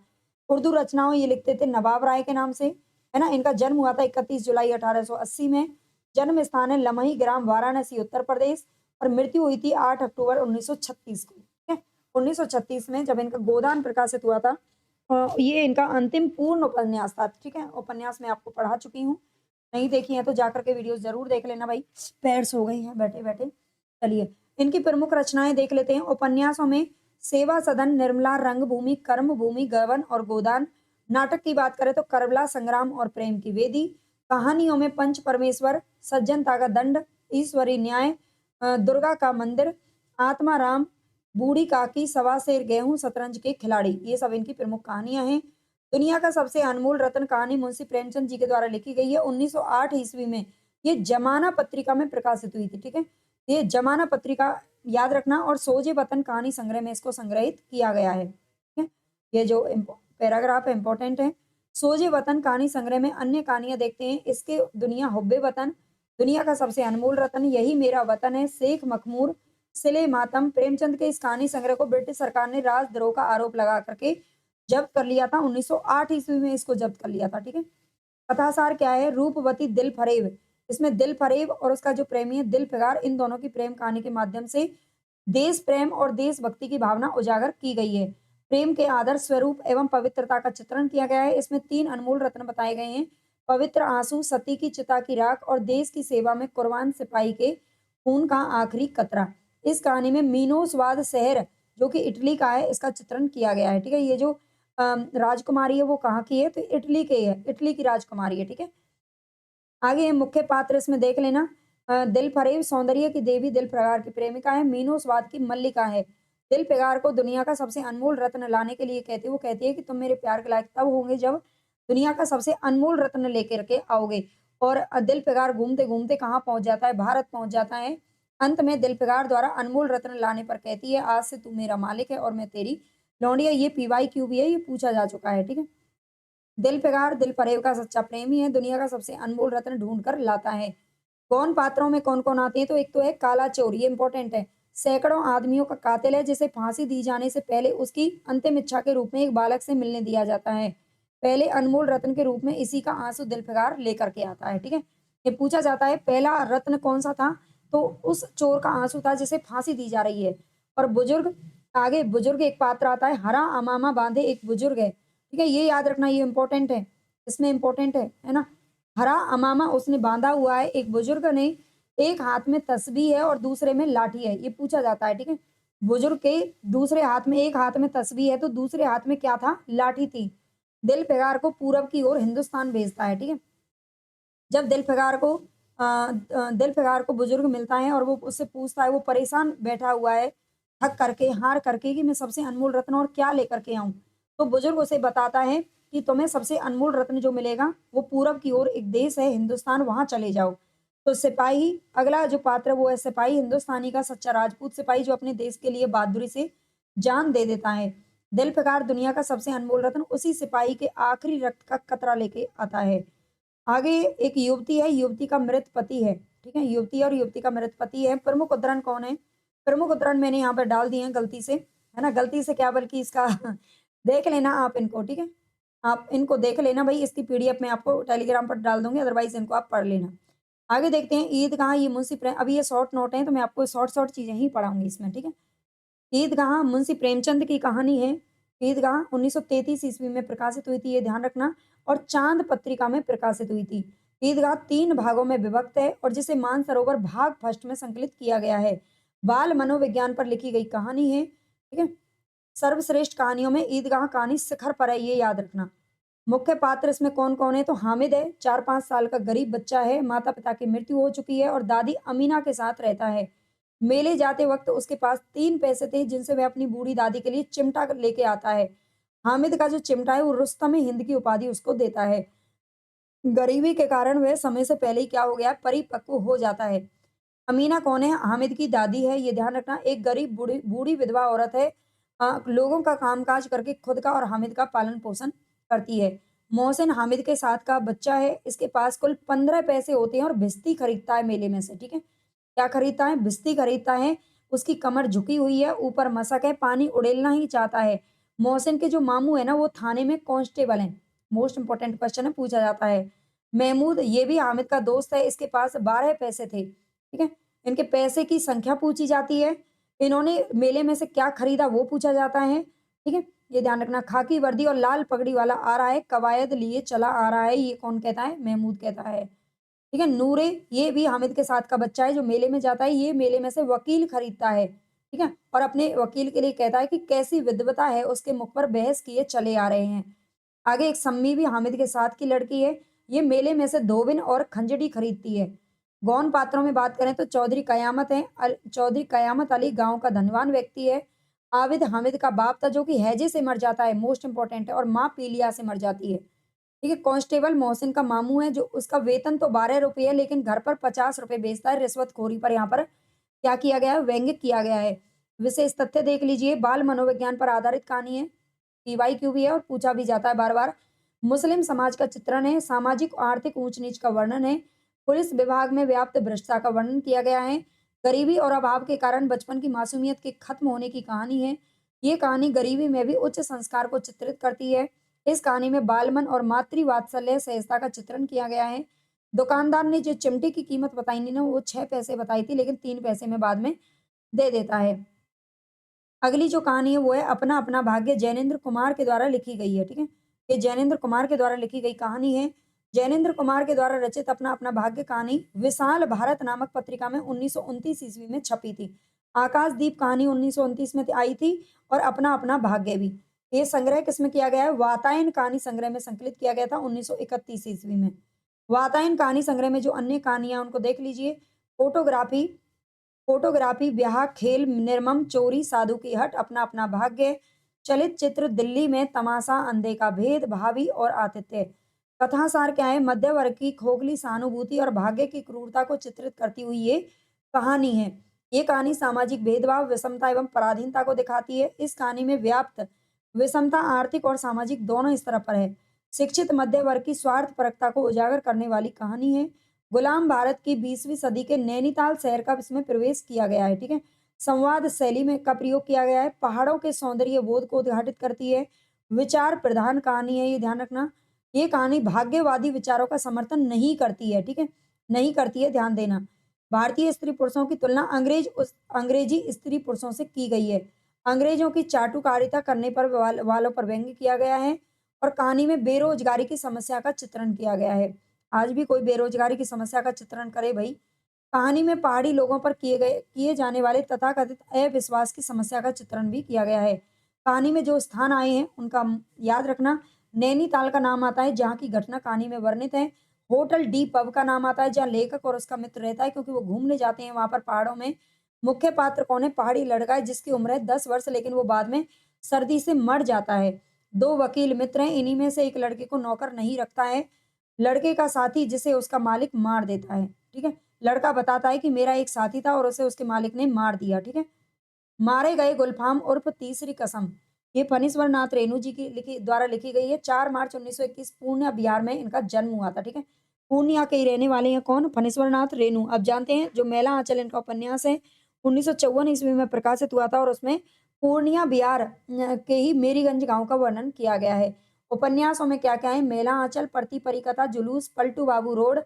उर्दू रचनाओं ये लिखते थे नवाब राय के नाम से, है ना? इनका जन्म हुआ था 31 जुलाई 1880 में। जन्म स्थान है लमही ग्राम, वाराणसी, उत्तर प्रदेश। और मृत्यु हुई थी 8 अक्टूबर 1936 को, ठीक है? 1936 में जब इनका गोदान प्रकाशित हुआ था। ये इनका अंतिम पूर्ण उपन्यास था, ठीक है? उपन्यास मैं आपको पढ़ा चुकी हूँ। नहीं देखी है तो जाकर के वीडियोस जरूर देख लेना भाई। पैर सो गई हैं बैठे बैठे। चलिए, इनकी प्रमुख रचनाएं देख लेते हैं। उपन्यासों में सेवा सदन, निर्मला, रंगभूमि, कर्म भूमि, गबन और गोदान। नाटक की बात करें तो करबला, संग्राम और प्रेम की वेदी। कहानियों में पंच परमेश्वर, सज्जनता का दंड, ईश्वरी न्याय, दुर्गा का मंदिर, आत्माराम, बूढ़ी काकी, सवा शेर, गेहूं, शतरंज के खिलाड़ी, ये सब इनकी प्रमुख कहानियां हैं। दुनिया का सबसे अनमोल रत्न कहानी मुंशी प्रेमचंद जी के द्वारा लिखी गई है। 1908 ईस्वी में ये जमाना पत्रिका में प्रकाशित हुई थी, ठीक है? ये जमाना पत्रिका याद रखना। और सोजे वतन कहानी संग्रह में इसको संग्रहित किया गया है, ठीक है? ये जो पैराग्राफ है इंपॉर्टेंट है। सोजे वतन कहानी संग्रह में अन्य कहानियां देखते हैं। इसके दुनिया हुब्बे वतन, दुनिया का सबसे अनमोल रत्न, यही मेरा वतन है, शेख मखमूर, सिले मातम। प्रेमचंद के इस कहानी संग्रह को ब्रिटिश सरकार ने राजद्रोह का आरोप लगा करके जब्त कर लिया था। 1908 ईस्वी में इसको जब्त कर लिया था, ठीक है? कथासार क्या है? रूपवती दिल फरेब। इसमें दिल फरेब और उसका जो प्रेमी है दिल फिगार, इन दोनों की प्रेम कहानी के माध्यम से देश प्रेम और देशभक्ति की भावना उजागर की गई है। प्रेम के आदर्श स्वरूप एवं पवित्रता का चित्रण किया गया है। इसमें 3 अनमोल रत्न बताए गए हैं, पवित्र आंसू, सती की चिता की राख और देश की सेवा में कुर्बान सिपाही के खून का आखिरी कतरा। इस कहानी में मीनो स्वाद शहर जो कि इटली का है, इसका चित्रण किया गया है, ठीक है? ये जो राजकुमारी है वो कहाँ की है? तो इटली की है, इटली की राजकुमारी है, ठीक है? आगे मुख्य पात्र इसमें देख लेना। दिल फरेब सौंदर्य की देवी, दिल प्रगार की प्रेमिका है। मीनू स्वाद की मल्लिका है। दिल प्रगार को दुनिया का सबसे अनमोल रत्न लाने के लिए कहती है, वो कहती है कि तुम मेरे प्यार के लायक तब होंगे जब दुनिया का सबसे अनमोल रत्न लेकर के आओगे। और दिल प्रगार घूमते घूमते कहाँ पहुंच जाता है? भारत पहुंच जाता है। अंत में दिल प्रगार द्वारा अनमोल रत्न लाने पर कहती है, आज से तू मेरा मालिक है और मैं तेरी लौंडिया। ये PYQ भी है, ये पूछा जा चुका है, ठीक है? दिल पेगार दिल फरेब का सच्चा प्रेमी है, दुनिया का सबसे अनमोल रत्न ढूंढ कर लाता है। कौन पात्रों में कौन-कौन आते हैं? तो एक तो है काला चोर, ये इंपॉर्टेंट है। सैकड़ों आदमियों का कातिल है, जिसे फांसी दी जाने से पहले उसकी अंतिम इच्छा के रूप में एक बालक से मिलने दिया जाता है। पहले अनमोल रत्न के रूप में इसी का आंसू दिल फिगार लेकर के आता है, ठीक है? ये पूछा जाता है पहला रत्न कौन सा था? तो उस चोर का आंसू था जिसे फांसी दी जा रही है। और बुजुर्ग, आगे बुजुर्ग एक पात्र आता है, हरा अमामा बांधे एक बुजुर्ग है, ठीक है? ये याद रखना, ये इंपॉर्टेंट है, इसमें इंपॉर्टेंट है ना? हरा अमामा उसने बांधा हुआ है, एक बुजुर्ग ने, एक हाथ में तस्बीह है और दूसरे में लाठी है, ये पूछा जाता है, ठीक है? बुजुर्ग के दूसरे हाथ में, एक हाथ में तस्बीह है तो दूसरे हाथ में क्या था? लाठी थी। दिल फिगार को पूरब की ओर हिंदुस्तान भेजता है, ठीक है? जब दिल फिगार को बुजुर्ग मिलता है और वो उससे पूछता है, वो परेशान बैठा हुआ है, थक करके, हार करके, कि मैं सबसे अनमोल रत्न और क्या लेकर के आऊँ? तो बुजुर्ग उसे बताता है कि तुम्हें सबसे अनमोल रत्न जो मिलेगा, वो पूरब की ओर एक देश है हिंदुस्तान, वहाँ चले जाओ। तो सिपाही, अगला जो पात्र है वो है सिपाही, हिंदुस्तानी का सच्चा राजपूत सिपाही जो अपने देश के लिए बहादुरी से जान दे देता है। दिल फिगार दुनिया का सबसे अनमोल रत्न उसी सिपाही के आखिरी रक्त का कतरा लेके आता है। आगे एक युवती है, युवती का मृत पति है, ठीक है? युवती और युवती का मृत पति है। प्रमुख उदाहरण कौन है? प्रमुख उदाहरण मैंने यहाँ पर डाल दिए हैं गलती से, है ना? गलती से क्या, बल्कि इसका देख लेना आप इनको, ठीक है? आप इनको देख लेना भाई, इसकी पीडीएफ मैं आपको टेलीग्राम पर डाल दूँगी, अदरवाइज़ इनको आप पढ़ लेना। आगे देखते हैं ईदगाह, ये मुंशी प्रेम, अभी ये शॉर्ट नोट हैं तो मैं आपको शॉर्ट-शॉर्ट चीज़ें ही पढ़ाऊँगी इसमें, ठीक है? ईदगाह मुंशी प्रेमचंद की कहानी है। ईदगाह 1933 ईस्वी में प्रकाशित हुई थी, ये ध्यान रखना, और चाँद पत्रिका में प्रकाशित हुई थी। ईदगाह 3 भागों में विभक्त है और जिसे मानसरोवर भाग फर्स्ट में संकलित किया गया है। बाल मनोविज्ञान पर लिखी गई कहानी है, ठीक है? सर्वश्रेष्ठ कहानियों में ईदगाह कहानी शिखर पर है, ये याद रखना। मुख्य पात्र इसमें कौन-कौन है? तो हामिद है, 4-5 साल का गरीब बच्चा है, माता-पिता की मृत्यु हो चुकी है और दादी अमीना के साथ रहता है। मेले जाते वक़्त उसके पास 3 पैसे थे जिनसे वह अपनी बूढ़ी दादी के लिए चिमटा लेके आता है। हामिद का जो चिमटा है वो रुस्तम-ए-हिंद की उपाधि उसको देता है। गरीबी के कारण वह समय से पहले ही क्या हो गया है? परिपक्व हो जाता है। अमीना कौन है? हामिद की दादी है, ये ध्यान रखना। एक गरीब बूढ़ी बूढ़ी विधवा औरत है। लोगों का कामकाज करके खुद का और हामिद का पालन-पोषण करती है। मोहसिन हामिद के साथ का बच्चा है, इसके पास कुल 15 पैसे होते हैं और भिश्ती खरीदता है मेले में से, ठीक है? क्या खरीदता है? भिश्ती खरीदता है। उसकी कमर झुकी हुई है, ऊपर मसक है, पानी उड़ेलना ही चाहता है। मोहसिन के जो मामू है ना, वो थाने में कांस्टेबल हैं। मोस्ट इम्पोर्टेंट क्वेश्चन है, पूछा जाता है। महमूद, ये भी हामिद का दोस्त है, इसके पास 12 पैसे थे, ठीक है? इनके पैसे की संख्या पूछी जाती है। इन्होंने मेले में से क्या खरीदा वो पूछा जाता है, ठीक है? ये ध्यान रखना। खाकी वर्दी और लाल पगड़ी वाला आ रहा है, कवायद लिए चला आ रहा है, ये कौन कहता है? महमूद कहता है, ठीक है? नूरे, ये भी हामिद के साथ का बच्चा है जो मेले में जाता है, ये मेले में से वकील खरीदता है, ठीक है? और अपने वकील के लिए कहता है कि कैसी विद्वता है, उसके मुख पर बहस किए चले आ रहे हैं। आगे एक सम्मी भी हामिद के साथ की लड़की है, ये मेले में से धोबिन और खंजड़ी खरीदती है। गौण पात्रों में बात करें तो चौधरी कयामत है, चौधरी कयामत अली गाँव का धनवान व्यक्ति है। आबिद हामिद का बाप था जो कि हैजे से मर जाता है, मोस्ट इम्पोर्टेंट है, और माँ पीलिया से मर जाती है। ठीक है? कांस्टेबल मोहसिन का मामू है जो उसका वेतन तो 12 रुपए है लेकिन घर पर 50 रुपए बेचता है। रिश्वतखोरी पर यहाँ पर क्या किया गया है? व्यंग्य किया गया है। विशेष तथ्य देख लीजिए, बाल मनोविज्ञान पर आधारित कहानी है। पीवाईक्यू भी है और पूछा भी जाता है बार-बार। मुस्लिम समाज का चित्रण है, सामाजिक और आर्थिक ऊंच-नीच का वर्णन है, पुलिस विभाग में व्याप्त भ्रष्टाचार का वर्णन किया गया है, गरीबी और अभाव के कारण बचपन की मासूमियत के खत्म होने की कहानी है। ये कहानी गरीबी में भी उच्च संस्कार को चित्रित करती है। इस कहानी में बालमन और मातृ वात्सल्य सहजता का चित्रण किया गया है। दुकानदार ने जो चिमटे की कीमत बताई थी ना, वो 6 पैसे बताई थी लेकिन 3 पैसे में बाद में दे देता है। अगली जो कहानी है वो है अपना अपना भाग्य, जैनेंद्र कुमार के द्वारा लिखी गई है, ठीक है? ये जैनेंद्र कुमार के द्वारा लिखी गई कहानी है। जैनेंद्र कुमार के द्वारा रचित अपना अपना भाग्य कहानी विशाल भारत नामक पत्रिका में 1929 ईस्वी में छपी थी। आकाशदीप कहानी 1929 में आई थी और अपना अपना भाग्य भी। ये संग्रह किसमें किया गया है? वातायन कहानी संग्रह में संकलित किया गया था 1931 ईस्वी में। वातायन कहानी संग्रह में जो अन्य कहानियां उनको देख लीजिए। फोटोग्राफी, फोटोग्राफी, ब्याह, खेल, निर्मम, चोरी, साधु की हट, अपना अपना भाग्य, चलित चित्र, दिल्ली में तमाशा, अंधे का भेद, भाभी और आतिथ्य। कथासार क्या है? मध्य वर्ग की खोखली सहानुभूति और भाग्य की क्रूरता को चित्रित करती हुई ये कहानी है। ये कहानी सामाजिक भेदभाव, विषमता एवं पराधीनता को दिखाती है। इस कहानी में व्याप्त विषमता आर्थिक और सामाजिक दोनों स्तर पर है। शिक्षित मध्य वर्ग की स्वार्थपरकता को उजागर करने वाली कहानी है। गुलाम भारत की 20वीं सदी के नैनीताल शहर का इसमें प्रवेश किया गया है, ठीक है? संवाद शैली में का प्रयोग किया गया है। पहाड़ों के सौंदर्य बोध को उद्घाटित करती है। विचार प्रधान कहानी है, ये ध्यान रखना। ये कहानी भाग्यवादी विचारों का समर्थन नहीं करती है, ठीक है? नहीं करती है, ध्यान देना। भारतीय स्त्री पुरुषों की तुलना अंग्रेजी स्त्री पुरुषों से की गई है। अंग्रेजों की चाटुकारिता करने पर वालों पर व्यंग्य किया गया है और कहानी में बेरोजगारी की समस्या का चित्रण किया गया है। आज भी कोई बेरोजगारी की समस्या का चित्रण करे भई। कहानी में पहाड़ी लोगों पर किए जाने वाले तथाकथित अविश्वास की समस्या का चित्रण भी किया गया है। कहानी में जो स्थान आए हैं उनका याद रखना। नैनीताल का नाम आता है जहाँ की घटना कहानी में वर्णित है। होटल डी पब का नाम आता है जहाँ लेखक और उसका मित्र रहता है क्योंकि वो घूमने जाते हैं वहां पर पहाड़ों में। मुख्य पात्र कौन है? पहाड़ी लड़का है जिसकी उम्र है 10 वर्ष लेकिन वो बाद में सर्दी से मर जाता है। दो वकील मित्र हैं, इन्हीं में से एक लड़के को नौकर नहीं रखता है। लड़के का साथी जिसे उसका मालिक मार देता है, ठीक है? लड़का बताता है कि मेरा एक साथी था और उसे उसके मालिक ने मार दिया, ठीक है? मारे गए गुलफाम उर्फ तीसरी कसम, ये फणीश्वर नाथ रेणु जी की द्वारा लिखी गई है। 4 मार्च 1921 पूर्णिया बिहार में इनका जन्म हुआ था, ठीक है? पूर्णिया के ही रहने वाले हैं कौन? फणीश्वर नाथ रेणु। अब जानते हैं जो मेला आंचल इनका उपन्यास है 1954 ईस्वी में प्रकाशित हुआ था और उसमें पूर्णिया बिहार के ही मेरीगंज गांव का वर्णन किया गया है। उपन्यासों में क्या-क्या है? मेला आंचल, परती परिकथा, जुलूस, पलटू बाबू रोड,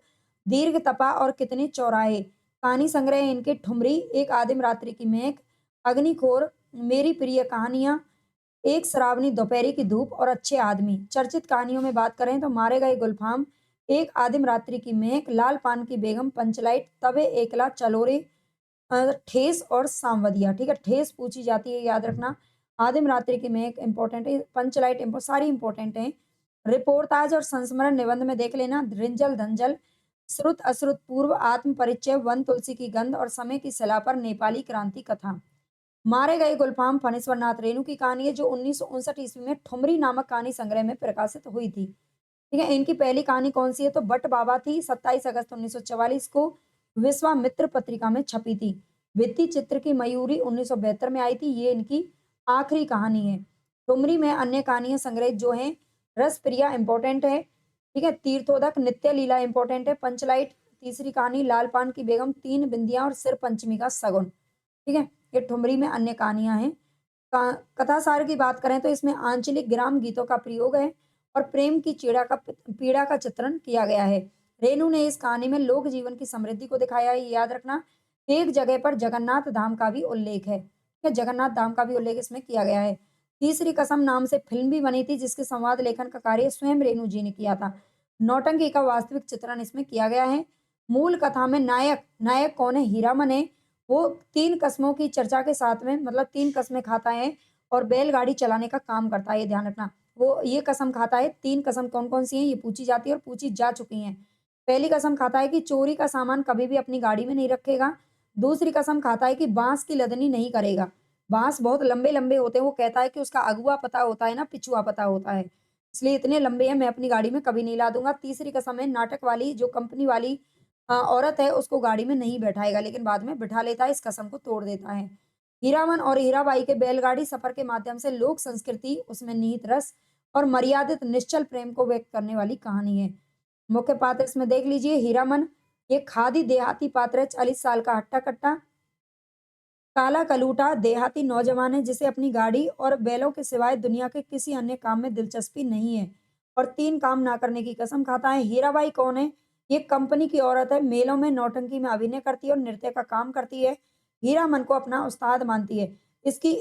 दीर्घ तपा और कितने चौराहे। कहानी संग्रह है इनके ठुमरी, एक आदिम रात्रि की महक, अग्निखोर, मेरी प्रिय कहानियाँ, एक श्रावणी दोपहरी की धूप और अच्छे आदमी। चर्चित कहानियों में बात करें तो मारे गए गुलफाम, एक आदिम रात्रि की महक, लाल पान की बेगम, पंचलाइट, तबे एकला, चलोरे, ठेस और सांवदिया। ठीक है, ठेस पूछी जाती है, याद रखना। आदिम रात्रि की महक इंपॉर्टेंट है, पंचलाइट सारी इंपॉर्टेंट हैं। रिपोर्टाज और संस्मरण निबंध में देख लेना, रिंजल धंजल, श्रुत अश्रुत पूर्व, आत्म परिचय, वन तुलसी की गंध और समय की सलाह पर नेपाली क्रांति कथा। मारे गए गुलफाम फणीश्वर नाथ रेणु की कहानी है, जो 1959 ईस्वी में ठुमरी नामक कहानी संग्रह में प्रकाशित हुई थी। ठीक है, इनकी पहली कहानी कौन सी है? तो बट बाबा थी, 27 अगस्त 1944 को विश्वामित्र पत्रिका में छपी थी। भित्ति चित्र की मयूरी 1972 में आई थी, ये इनकी आखिरी कहानी है। ठुमरी में अन्य कहानियां संग्रहित जो हैं, रस प्रिया इंपॉर्टेंट है, ठीक है, तीर्थोदक, नित्य लीला इंपॉर्टेंट है, पंचलाइट तीसरी कहानी, लाल पान की बेगम, तीन बिंदियां और सिर पंचमी का सगुन। ठीक है, ये ठुमरी में अन्य कहानियां हैं। कथासार की बात करें तो इसमें आंचलिक ग्राम गीतों का प्रयोग है और प्रेम की पीड़ा का चित्रण किया गया है। रेणु ने इस कहानी में लोक जीवन की समृद्धि को दिखाया है, ये याद रखना। एक जगह पर जगन्नाथ धाम का भी उल्लेख है, ठीक है, जगन्नाथ धाम का भी उल्लेख इसमें किया गया है। तीसरी कसम नाम से फिल्म भी बनी थी, जिसके संवाद लेखन का कार्य स्वयं रेणु जी ने किया था। नौटंकी का वास्तविक चित्रण इसमें किया गया है। मूल कथा में नायक नायक कौन है? हीरामन है। वो 3 कस्मों की चर्चा के साथ में, मतलब 3 कस्में खाता है और बैलगाड़ी चलाने का काम करता है, ये ध्यान रखना। वो ये कसम खाता है, 3 कसम कौन-कौन सी हैं, ये पूछी जाती है और पूछी जा चुकी हैं। पहली कसम खाता है कि चोरी का सामान कभी भी अपनी गाड़ी में नहीं रखेगा। दूसरी कसम खाता है कि बाँस की लदनी नहीं करेगा। बाँस बहुत लंबे-लंबे होते हैं, वो कहता है कि उसका अगुआ पता होता है ना, पिछुआ पता होता है। इसलिए इतने लंबे हैं, मैं अपनी गाड़ी में कभी नहीं लादूँगा। तीसरी कसम है, नाटक वाली जो कंपनी वाली औरत है, उसको गाड़ी में नहीं बैठाएगा, लेकिन बाद में बिठा लेता है, इस कसम को तोड़ देता है। हीरामन और हीराबाई के बैलगाड़ी सफर के माध्यम से लोक संस्कृति, उसमें निहित रस और मर्यादित निश्चल प्रेम को व्यक्त करने वाली कहानी है। मुख्य पात्र इसमें देख लीजिए, हीरामन ये खादी देहाती पात्र है, 40 साल का हट्टा-कट्टा, काला कलूटा देहाती नौजवान है, जिसे अपनी गाड़ी और बैलों के सिवाय दुनिया के किसी अन्य काम में दिलचस्पी नहीं है और 3 काम ना करने की कसम खाता है। हीराबाई कौन है? ये कंपनी की औरत है, मेलों में नौटंकी में अभिनय करती है और नृत्य का काम करती है। हीरामन को अपना उस्ताद मानती है। इसकी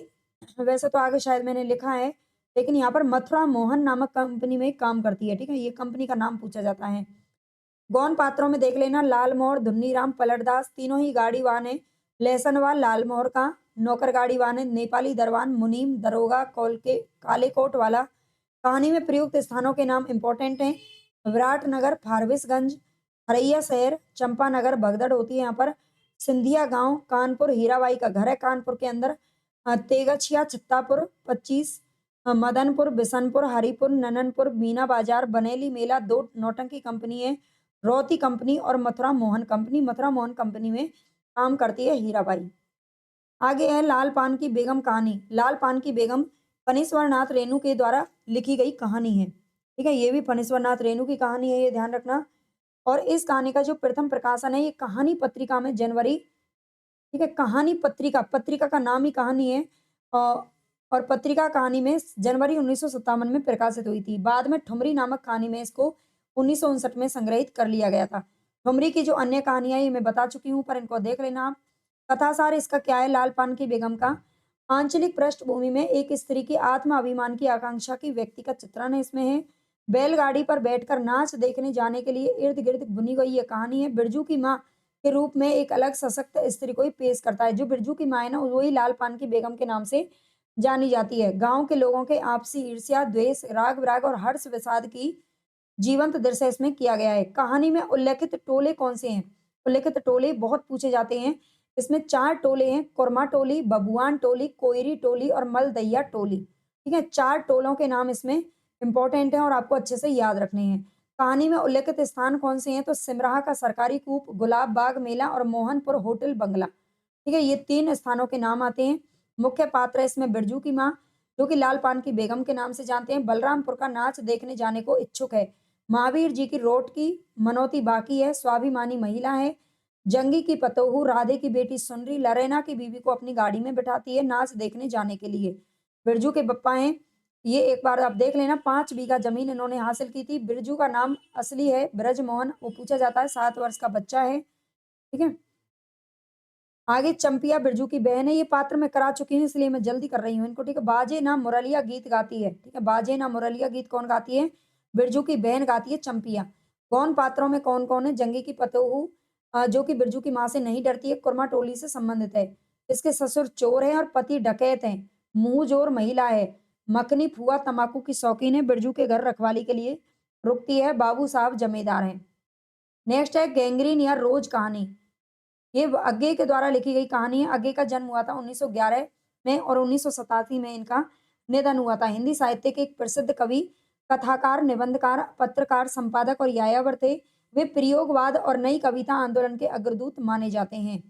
वैसे तो आगे शायद मैंने लिखा है, लेकिन यहाँ पर मथुरा मोहन नामक कंपनी में काम करती है, ठीक है? ये कंपनी का नाम पूछा जाता है। गौण पात्रों में देख लेना, लाल मोहर, धुन्नीराम, पलटदास, तीनों ही गाड़ीवान है। लहसनवा लाल मोहर का नौकर गाड़ीवान है। नेपाली दरबान, मुनीम, दरोगा, काले कोट वाला। कहानी में प्रयुक्त स्थानों के नाम इंपॉर्टेंट हैं। विराटनगर, फारबिसगंज, हरैया शहर, चंपानगर, भगदड़ होती है यहाँ पर। सिंधिया गांव, कानपुर, हीराबाई का घर है कानपुर के अंदर। तेगछिया, छत्तापुर 25, मदनपुर, बिशनपुर, हरिपुर, नननपुर, मीना बाजार, बनेली मेला, दो नौटंकी कंपनी है। रौती कंपनी और मथुरा मोहन कंपनी। मथुरा मोहन कंपनी में काम करती है हीराबाई। आगे है लाल पान की बेगम कहानी। लाल पान की बेगम फणीश्वर नाथ रेणु के द्वारा लिखी गई कहानी है, ठीक है, ये भी फणीश्वर नाथ रेणु की कहानी है, ये ध्यान रखना। और इस कहानी का जो प्रथम प्रकाशन है, ये कहानी पत्रिका में जनवरी, ठीक है, कहानी पत्रिका, पत्रिका का नाम ही कहानी है। और पत्रिका कहानी में जनवरी 1957 में प्रकाशित हुई थी। बाद में ठुमरी नामक कहानी में इसको 1959 में संग्रहित कर लिया गया था। ठुमरी की जो अन्य कहानियां ये मैं बता चुकी हूँ, पर इनको देख लेना आप। कथासार इसका क्या है? लाल पान की बेगम का आंचलिक पृष्ठभूमि में एक स्त्री की आत्म अभिमान की आकांक्षा की व्यक्तिगत चित्रण है इसमें है। बैलगाड़ी पर बैठकर नाच देखने जाने के लिए इर्द गिर्द बुनी गई ये कहानी है। बिरजू की माँ के रूप में एक अलग सशक्त स्त्री को ही पेश करता है। जो बिरजू की माँ है ना, वही लाल पान की बेगम के नाम से जानी जाती है। गांव के लोगों के आपसी ईर्ष्या, द्वेष, राग विराग और हर्ष विषाद की जीवंत दृश्य इसमें किया गया है। कहानी में उल्लेखित टोले कौन से हैं? उल्लेखित टोले बहुत पूछे जाते हैं। इसमें 4 टोले हैं, कुरमा टोली, बबुआन टोली, कोयरी टोली और मलदैया टोली। ठीक है, 4 टोलों के नाम इसमें इंपॉर्टेंट हैं और आपको अच्छे से याद रखने हैं। कहानी में उल्लेखित स्थान कौन से हैं? तो सिमराहा का सरकारी कूप, गुलाब बाग मेला और मोहनपुर होटल बंगला। ठीक है, ये 3 स्थानों के नाम आते हैं। मुख्य पात्र इसमें बिरजू की माँ, जो कि लाल पान की बेगम के नाम से जानते हैं। बलरामपुर का नाच देखने जाने को इच्छुक है। महावीर जी की रोट की मनौती बाकी है। स्वाभिमानी महिला है। जंगी की पतोहू, राधे की बेटी सुनरी, लरेना की बीवी को अपनी गाड़ी में बिठाती है नाच देखने जाने के लिए। बिरजू के बप्पा हैं ये एक बार आप देख लेना, 5 बीघा ज़मीन इन्होंने हासिल की थी। बिरजू का नाम असली है ब्रजमोहन, वो पूछा जाता है, 7 वर्ष का बच्चा है, ठीक है? आगे चंपिया बिरजू की बहन है, ये पात्र मैं करा चुकी हूँ इसलिए मैं जल्दी कर रही हूँ इनको, ठीक है? बाजे ना मुरलिया गीत गाती है, ठीक है? बाजे ना मुरलिया गीत कौन गाती है? बिरजू की बहन गाती है चंपिया। गौण पात्रों में कौन-कौन है? जंगी की पतोहू जो कि बिरजू की माँ से नहीं डरती है, कुरमा टोली से संबंधित है। इसके ससुर चोर हैं और पति डकैत हैं। मुँहजोर महिला है। मखनी फुआ तम्बाकू की शौकीन है, बिरजू के घर रखवाली के लिए रुकती है। बाबू साहब जमींदार हैं। नेक्स्ट है गैंग्रीन या रोज कहानी। ये अग्गे के द्वारा लिखी गई कहानी है। अग्गे का जन्म हुआ था 1911 में और 1987 में इनका निधन हुआ था। हिंदी साहित्य के एक प्रसिद्ध कवि, कथाकार, निबंधकार, पत्रकार, संपादक और यायावर थे। वे प्रयोगवाद और नई कविता आंदोलन के अग्रदूत माने जाते हैं।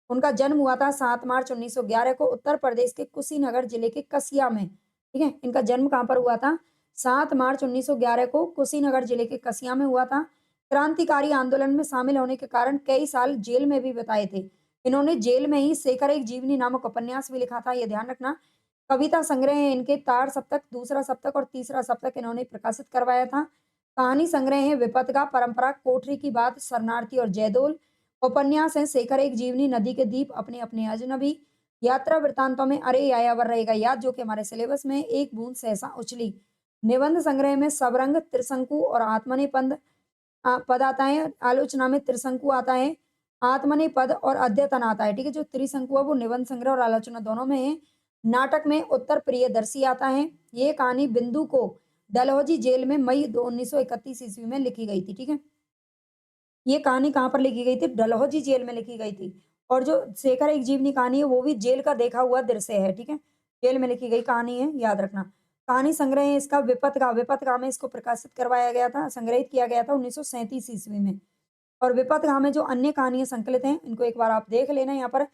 उनका जन्म हुआ था 7 मार्च 1911 को उत्तर प्रदेश के कुशीनगर जिले के कसिया में। ठीक है, इनका जन्म कहाँ पर हुआ था? 7 मार्च 1911 को कुशीनगर जिले के कसिया में हुआ था। क्रांतिकारी आंदोलन में शामिल होने के कारण कई साल जेल में भी बिताए थे। इन्होंने जेल में ही शेखर एक जीवनी नामक उपन्यास भी लिखा था, ये ध्यान रखना। कविता संग्रह है इनके तार सप्तक, दूसरा सप्तक और तीसरा सप्तक इन्होंने प्रकाशित करवाया था। कहानी संग्रह है विपत्तिका, परंपरा, कोठरी की बात, शरणार्थी और जयदोल। उपन्यास है शेखर एक जीवनी, नदी के दीप, अपने अपने अजनबी। यात्रा वृत्तांतों में अरे यायावर रहेगा याद, जो कि हमारे सिलेबस में एक बूंद सहसा उछली। निबंध संग्रह में सबरंग, त्रिशंकु और आत्मनेपंद पद आता है। आलोचना में त्रिशंकु आता है, आत्मनेपद और अद्यतन आता है। ठीक है, जो त्रिशंकु है वो निबंध संग्रह और आलोचना दोनों में है। नाटक में उत्तर प्रियदर्शी आता है। ये कहानी बिंदु को डलहौजी जेल में मई 1931 ईस्वी में लिखी गई थी। ठीक है, ये कहानी कहाँ पर लिखी गई थी? डलहौजी जेल में लिखी गई थी। और जो शेखर एक जीवनी कहानी है वो भी जेल का देखा हुआ दृश्य है। ठीक है, जेल में लिखी गई कहानी है, याद रखना। कहानी संग्रह है इसका विपत्तिका में इसको प्रकाशित करवाया गया था, संग्रहित किया गया था 1937 ईस्वी में। और विपत्तिका में जो अन्य कहानियां संकलित हैं इनको एक बार आप देख लेना। यहाँ पर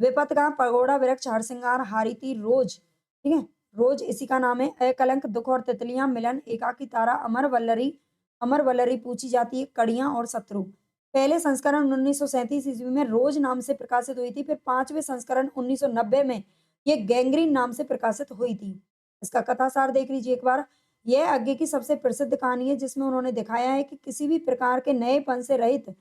विपत्तिका, पगोड़ा वृक्ष, हरसिंगार, हारीती, रोज, ठीक है, रोज इसी का नाम है। अकलंक, दुख और तितलियां, मिलन, एकाकी तारा, अमर वल्लरी पूछी जाती है, कड़ियां और शत्रु। पहले संस्करण 1937 ईस्वी में रोज नाम से प्रकाशित हुई थी। फिर 5वें संस्करण 1990 में ये गैंग्रीन नाम से प्रकाशित हुई थी। इसका कथासार देख लीजिए एक बार। यह आगे की सबसे प्रसिद्ध कहानी है जिसमें उन्होंने दिखाया है कि किसी भी प्रकार के नएपन से रहित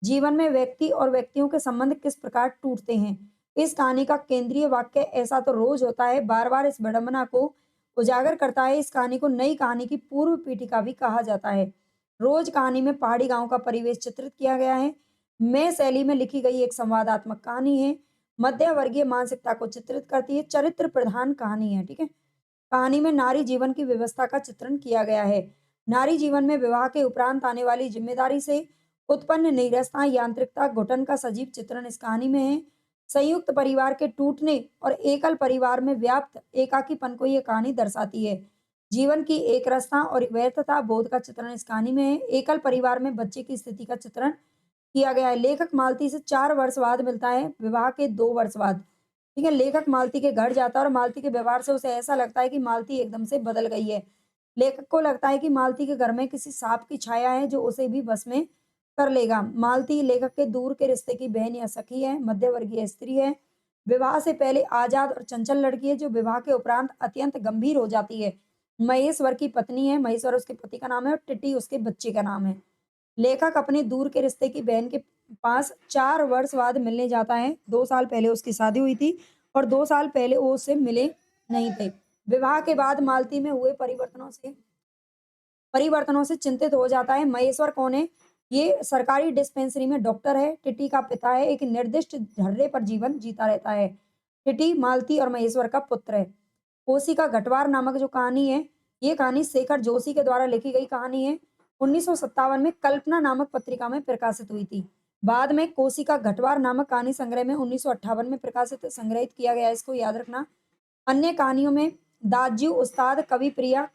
जीवन में व्यक्ति और व्यक्तियों के संबंध किस प्रकार टूटते हैं। इस कहानी का केंद्रीय वाक्य ऐसा तो रोज होता है बार बार इस विडंबना को उजागर करता है। इस कहानी को नई कहानी की पूर्व पीठिका भी कहा जाता है। रोज कहानी में पहाड़ी गांव का परिवेश चित्रित किया गया है। मैं शैली में लिखी गई एक संवादात्मक कहानी है। मध्य वर्गीय मानसिकता को चित्रित करती है। चरित्र प्रधान कहानी है। ठीक है, कहानी में नारी जीवन की व्यवस्था का चित्रण किया गया है। नारी जीवन में विवाह के उपरांत आने वाली जिम्मेदारी से उत्पन्न नीरसता, यांत्रिकता, घुटन का सजीव चित्रण इस कहानी में है। संयुक्त परिवार के टूटने और एकल परिवार में व्याप्त एकाकीपन को यह कहानी दर्शाती है। जीवन की एकरसता और व्यर्थता बोध का चित्रण इस कहानी में है। एकल परिवार में बच्चे की स्थिति का चित्रण किया गया है। लेखक मालती से 4 वर्ष बाद मिलता है, विवाह के 2 वर्ष बाद। ठीक है, लेखक मालती के घर जाता है और मालती के व्यवहार से उसे ऐसा लगता है कि मालती एकदम से बदल गई है। लेखक को लगता है कि मालती के घर में किसी सांप की छाया है जो उसे भी बस में कर लेगा। मालती लेखक के दूर के रिश्ते की बहन या सखी है, मध्यवर्गीय स्त्री है, विवाह से पहले आजाद और चंचल लड़की है जो विवाह के उपरांत अत्यंत गंभीर हो जाती है। महेश्वर की पत्नी है, महेश्वर उसके पति का नाम है और टिट्टी उसके बच्चे का नाम है। लेखक अपने दूर के रिश्ते की बहन के पास 4 वर्ष बाद मिलने जाता है। 2 साल पहले उसकी शादी हुई थी और 2 साल पहले वो उससे मिले नहीं थे। विवाह के बाद मालती में हुए परिवर्तनों से चिंतित हो जाता है। महेश्वर कौन है? ये सरकारी डिस्पेंसरी में डॉक्टर है। टिटी का पिता है, एक निर्दिष्ट ढर्रे पर जीवन जीता रहता है। टिटी मालती और महेश्वर का पुत्र है। कोसी का घटवार नामक जो कहानी है, ये कहानी शेखर जोशी के द्वारा लिखी गई कहानी है। 1957 में कल्पना नामक पत्रिका में प्रकाशित हुई थी। बाद में कोसी का घटवार नामक कहानी संग्रह में 1958 में प्रकाशित संग्रहित किया गया, इसको याद रखना। अन्य कहानियों में दाज्यू, उस्ताद, कवि प्रिया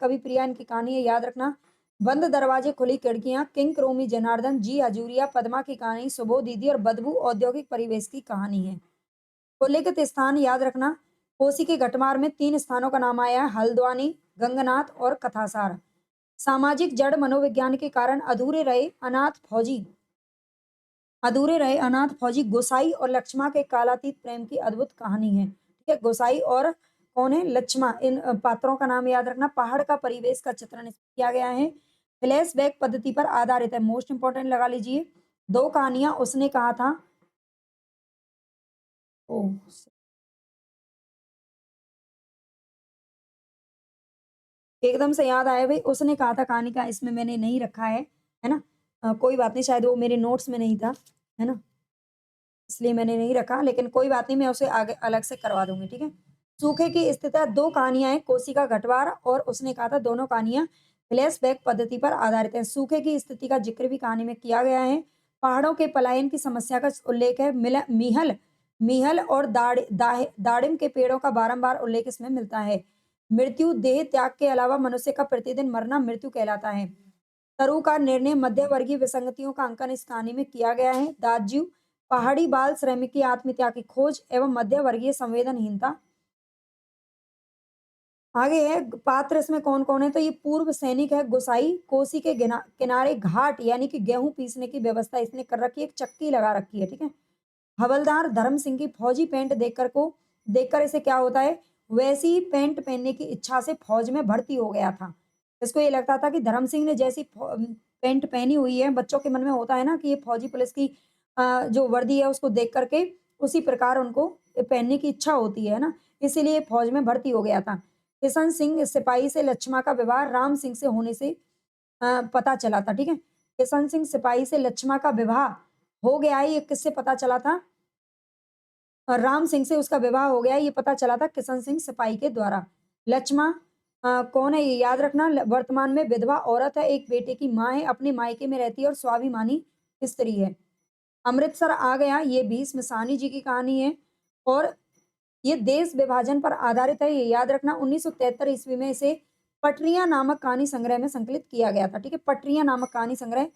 इनकी कहानी है, याद रखना। बंद दरवाजे खुली खिड़कियां, किंग क्रोमी जनार्दन, जी हजूरिया, पद्मा की कहानी, सुबो दीदी और बदबू औद्योगिक परिवेश की कहानी है। उल्लेखित स्थान याद रखना। कोसी के घटमार में 3 स्थानों का नाम आया है, हल्द्वानी, गंगनाथ और कथासार। सामाजिक जड़ मनोविज्ञान के कारण अधूरे रहे अनाथ फौजी गोसाई और लक्ष्मा के कालातीत प्रेम की अद्भुत कहानी है। ठीक है, गोसाई और कौन है? लक्ष्मा। इन पात्रों का नाम याद रखना। पहाड़ का परिवेश का चित्रण इसमें किया गया है। फ्लैशबैक पद्धति पर आधारित है, मोस्ट इंपोर्टेंट लगा लीजिए। 2 कहानियाँ उसने कहा था। ओह! एकदम से याद आया भई, उसने कहा था कहानी का इसमें मैंने नहीं रखा है ना? कोई बात नहीं, शायद वो मेरे नोट्स में नहीं था, है ना? इसलिए मैंने नहीं रखा, लेकिन कोई बात नहीं, मैं उसे आगे अलग से करवा दूँगी, ठीक है? सूखे की स्थिति 2 कहानियाँ हैं, कोसी का गठवार और उसने कहा था, दोनों कहानियाँ फ्लैशबैक पद्धति पर आधारित हैं। सूखे की स्थिति का ज़िक्र भी कहानी में किया गया है। पहाड़ों के पलायन की समस्या का उल्लेख है। मीहल मीहल और दाड़िम के पेड़ों का बारंबार उल्लेख इसमें मिलता है। मृत्यु, देह त्याग के अलावा मनुष्य का प्रतिदिन मरना मृत्यु कहलाता है। तरु का निर्णय, मध्यवर्गीय विसंगतियों का अंकन इस कहानी में किया गया है। दाज्यू, पहाड़ी बाल श्रमिक की आत्महत्या की खोज एवं मध्यवर्गीय संवेदनहीनता। आगे है पात्र इसमें कौन-कौन है, तो ये पूर्व सैनिक है गुसाई, कोसी के किनारे घाट यानी कि गेहूँ पीसने की व्यवस्था इसने कर रखी है, एक चक्की लगा रखी है, ठीक है? हवलदार धर्म सिंह की फौजी पैंट देखकर इसे क्या होता है, वैसी ही पैंट पहनने की इच्छा से फौज में भर्ती हो गया था। इसको ये लगता था कि धर्म सिंह ने जैसी पैंट पहनी हुई है, बच्चों के मन में होता है ना कि ये फौजी पुलिस की जो वर्दी है उसको देख कर के उसी प्रकार उनको पहनने की इच्छा होती है ना, इसीलिए फौज में भर्ती हो गया था। किशन सिंह सिपाही से लक्ष्मा का विवाह राम सिंह से होने से पता चला था, ठीक है? किशन सिंह सिपाही से लक्ष्मा का विवाह हो गया है, ये किससे पता चला था? राम सिंह से उसका विवाह हो गया, ये पता चला था किशन सिंह सिपाही के द्वारा। लक्ष्मा कौन है ये याद रखना, वर्तमान में विधवा औरत है, एक बेटे की माँ है, अपने मायके में रहती है और स्वाभिमानी स्त्री है। अमृतसर आ गया, ये भीष्म साहनी जी की कहानी है और ये देश विभाजन पर आधारित है, ये याद रखना। 1973 ईस्वी में इसे पटरियां नामक कहानी संग्रह में संकलित किया गया था, ठीक है? पटरियां नामक कहानी संग्रह।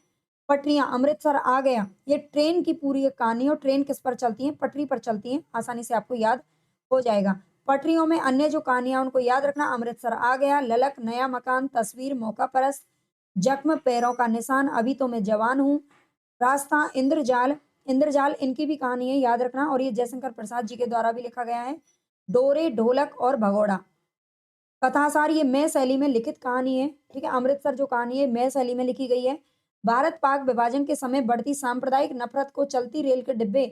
पटरियां, अमृतसर आ गया, ये ट्रेन की पूरी एक कहानी है और ट्रेन किस पर चलती है? पटरी पर चलती है, आसानी से आपको याद हो जाएगा। पटरियों में अन्य जो कहानियां उनको याद रखना, अमृतसर आ गया, ललक, नया मकान, तस्वीर, मौका परस्त, जख्म, पैरों का निशान, अभी तो मैं जवान हूँ, रास्ता, इंद्रजाल। इंद्रजाल इनकी भी कहानी है, याद रखना, और ये जयशंकर प्रसाद जी के द्वारा भी लिखा गया है। डोरे, ढोलक और भगोड़ा। कथासार, ये मय शैली में लिखित कहानी है, ठीक है? अमृतसर जो कहानी है मय शैली में लिखी गई है। भारत पाक विभाजन के समय बढ़ती सांप्रदायिक नफरत को चलती रेल के डिब्बे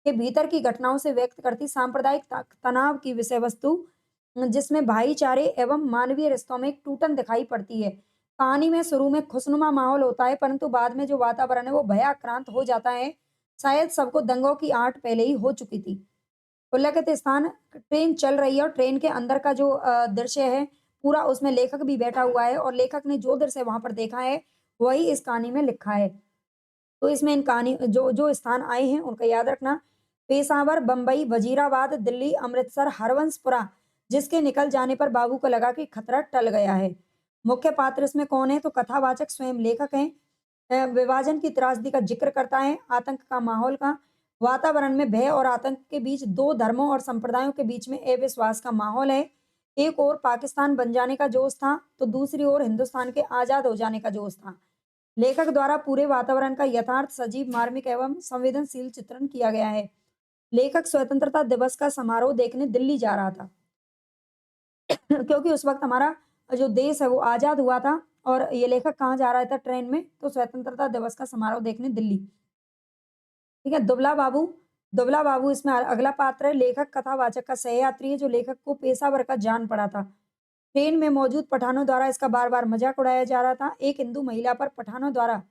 के भीतर की घटनाओं से व्यक्त करती सांप्रदायिक तनाव की विषय वस्तु, जिसमें भाईचारे एवं मानवीय रिश्तों में एक टूटन दिखाई पड़ती है। कहानी में शुरू में खुशनुमा माहौल होता है, परंतु बाद में जो वातावरण है वो भयाक्रांत हो जाता है। शायद सबको दंगों की आहट पहले ही हो चुकी थी। उल्लेखित स्थान, ट्रेन चल रही है और ट्रेन के अंदर का जो दृश्य है, पूरा उसमें लेखक भी बैठा हुआ है और लेखक ने जो दृश्य वहाँ पर देखा है, वही इस कहानी में लिखा है। तो इसमें इन कहानी जो जो स्थान आए हैं, उनका याद रखना। पेशावर, बम्बई, वजीराबाद, दिल्ली, अमृतसर, हरवंशपुरा, जिसके निकल जाने पर बाबू को लगा कि खतरा टल गया है। मुख्य पात्र इसमें कौन है? तो कथावाचक स्वयं लेखक हैं। विभाजन की त्रासदी का जिक्र करता है, आतंक का माहौल का, वातावरण में भय और आतंक के बीच 2 धर्मों और संप्रदायों के बीच में अविश्वास का माहौल है। एक ओर पाकिस्तान बन जाने का जोश था, तो दूसरी ओर हिंदुस्तान के आज़ाद हो जाने का जोश था। लेखक द्वारा पूरे वातावरण का यथार्थ, सजीव, मार्मिक एवं संवेदनशील चित्रण किया गया है। लेखक स्वतंत्रता दिवस का समारोह देखने दिल्ली जा रहा था। क्योंकि उस वक़्त हमारा जो देश है वो आज़ाद हुआ था और ये लेखक कहाँ जा रहा था ट्रेन में, तो स्वतंत्रता दिवस का समारोह देखने दिल्ली। ठीक है? दुबला बाबू इसमें अगला पात्र है, लेखक कथावाचक का सहयात्री है जो लेखक को पेशावर का जान पड़ा था। ट्रेन में मौजूद पठानों द्वारा इसका बार-बार मज़ाक उड़ाया जा रहा था। एक हिंदू महिला पर पठानों द्वारा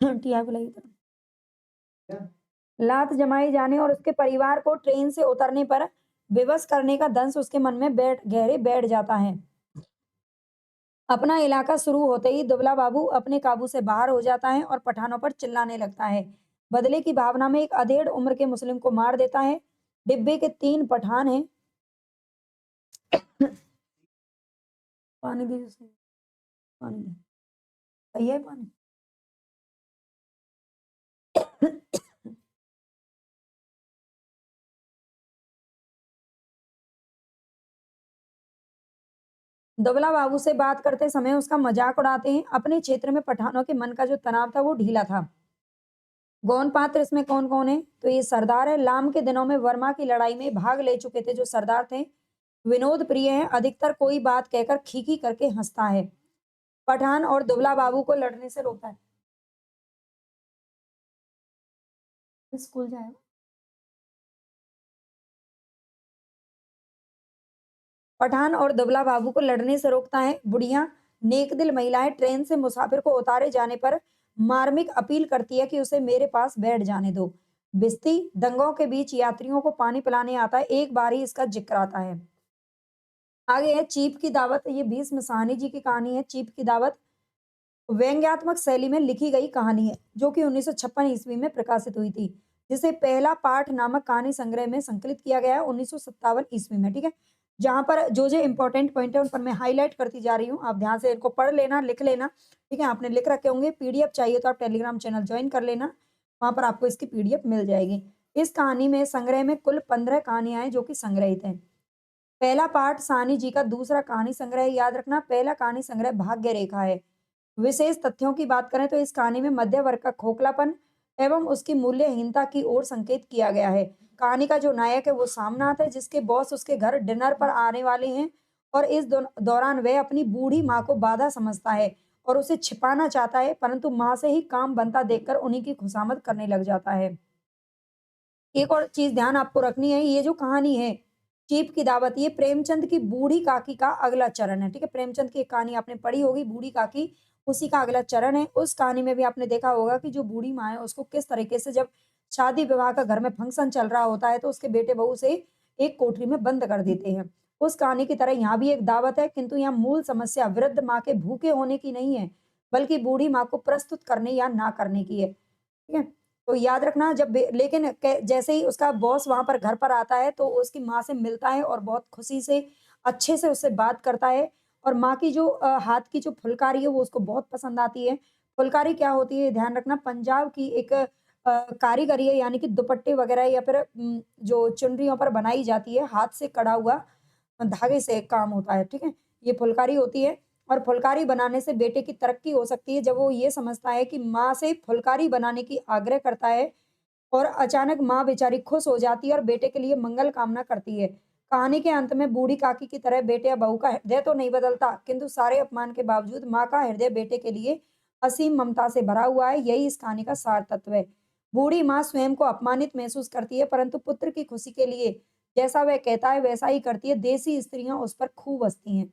टिया को लगी तो लात जमाए जाने और उसके परिवार को ट्रेन से उतरने पर विवश करने का दंश उसके मन में बैठ जाता है। अपना इलाका शुरू होते ही दुबला बाबू अपने काबू से बाहर हो जाता है और पठानों पर चिल्लाने लगता है। बदले की भावना में एक अधेड़ उम्र के मुस्लिम को मार देता है। डिब्बे के 3 पठान हैं। पानी दे उसे, पानी दे। सही है पानी? दुबला बाबू से बात करते समय उसका मजाक उड़ाते हैं। अपने क्षेत्र में पठानों के मन का जो तनाव था वो ढीला था। गौन पात्र इसमें कौन-कौन है? तो ये सरदार है, लाम के दिनों में वर्मा की लड़ाई में भाग ले चुके थे जो सरदार थे। विनोद प्रिय हैं, अधिकतर कोई बात कहकर खी-खी करके हँसता है। पठान और दुबला बाबू को लड़ने से रोकता है। स्कूल जाएगा। पठान और दुबला बाबू को लड़ने से रोकता है। बुढ़िया नेकदिल महिलाएं ट्रेन से मुसाफिर को उतारे जाने पर मार्मिक अपील करती है कि उसे मेरे पास बैठ जाने दो। बिस्ती दंगों के बीच यात्रियों को पानी पिलाने आता है, एक बार ही इसका जिक्र आता है। आगे है चीप की दावत, ये भीष्म साहनी जी की कहानी है। चीप की दावत व्यंग्यात्मक शैली में लिखी गई कहानी है जो कि 1956 ईस्वी में प्रकाशित हुई थी, जिसे पहला पाठ नामक कहानी संग्रह में संकलित किया गया है 1957 ईस्वी में। ठीक है, जहां पर जो इंपॉर्टेंट पॉइंट है उन पर मैं हाईलाइट करती जा रही हूँ, आप ध्यान से इनको पढ़ लेना, लिख लेना। ठीक है, आपने लिख रखे होंगे। पीडीएफ चाहिए तो आप टेलीग्राम चैनल ज्वाइन कर लेना, वहां पर आपको इसकी पीडीएफ मिल जाएगी। इस कहानी में संग्रह में कुल 15 कहानियां हैं जो कि संग्रहित हैं। पहला पाठ साहनी जी का दूसरा कहानी संग्रह, याद रखना पहला कहानी संग्रह भाग्य रेखा है। विशेष तथ्यों की बात करें तो इस कहानी में मध्य वर्ग का खोखलापन एवं उसकी मूल्यहीनता की ओर संकेत किया गया है। कहानी का जो नायक है वो सामनाथ है, जिसके बॉस उसके घर डिनर पर आने वाले हैं और इस दौरान वह अपनी बूढ़ी माँ को बाधा समझता है और उसे छिपाना चाहता है, परंतु माँ से ही काम बनता देखकर उन्हीं की खुशामद करने लग जाता है। एक और चीज ध्यान आपको रखनी है, ये जो कहानी है चीप की दावत, ये प्रेमचंद की बूढ़ी काकी का अगला चरण है। ठीक है, प्रेमचंद की एक कहानी आपने पढ़ी होगी बूढ़ी काकी, उसी का अगला चरण है। उस कहानी में भी आपने देखा होगा कि जो बूढ़ी माँ है उसको किस तरीके से जब शादी विवाह का घर में फंक्शन चल रहा होता है तो उसके बेटे बहू से एक कोठरी में बंद कर देते हैं। उस कहानी की तरह यहाँ भी एक दावत है, किंतु यहाँ मूल समस्या वृद्ध माँ के भूखे होने की नहीं है, बल्कि बूढ़ी माँ को प्रस्तुत करने या ना करने की है। ठीक है, तो याद रखना जब लेकिन जैसे ही उसका बॉस वहां पर घर पर आता है तो उसकी माँ से मिलता है और बहुत खुशी से अच्छे से उससे बात करता है और माँ की जो हाथ की जो फुलकारी है वो उसको बहुत पसंद आती है। फुलकारी क्या होती है ध्यान रखना, पंजाब की एक कारीगरी है, यानी कि दुपट्टे वगैरह या फिर जो चुनरियों पर बनाई जाती है, हाथ से कढ़ा हुआ धागे से काम होता है। ठीक है, ये फुलकारी होती है और फुलकारी बनाने से बेटे की तरक्की हो सकती है जब वो ये समझता है कि माँ से फुलकारी बनाने की आग्रह करता है और अचानक माँ बेचारी खुश हो जाती है और बेटे के लिए मंगल कामना करती है। कहानी के अंत में बूढ़ी काकी की तरह बेटे या बहू का हृदय तो नहीं बदलता, किंतु सारे अपमान के बावजूद माँ का हृदय बेटे के लिए असीम ममता से भरा हुआ है। यही इस कहानी का सार तत्व है। बूढ़ी माँ स्वयं को अपमानित महसूस करती है, परंतु पुत्र की खुशी के लिए जैसा वह कहता है वैसा ही करती है। देसी स्त्रियां उस पर खूब हंसती हैं।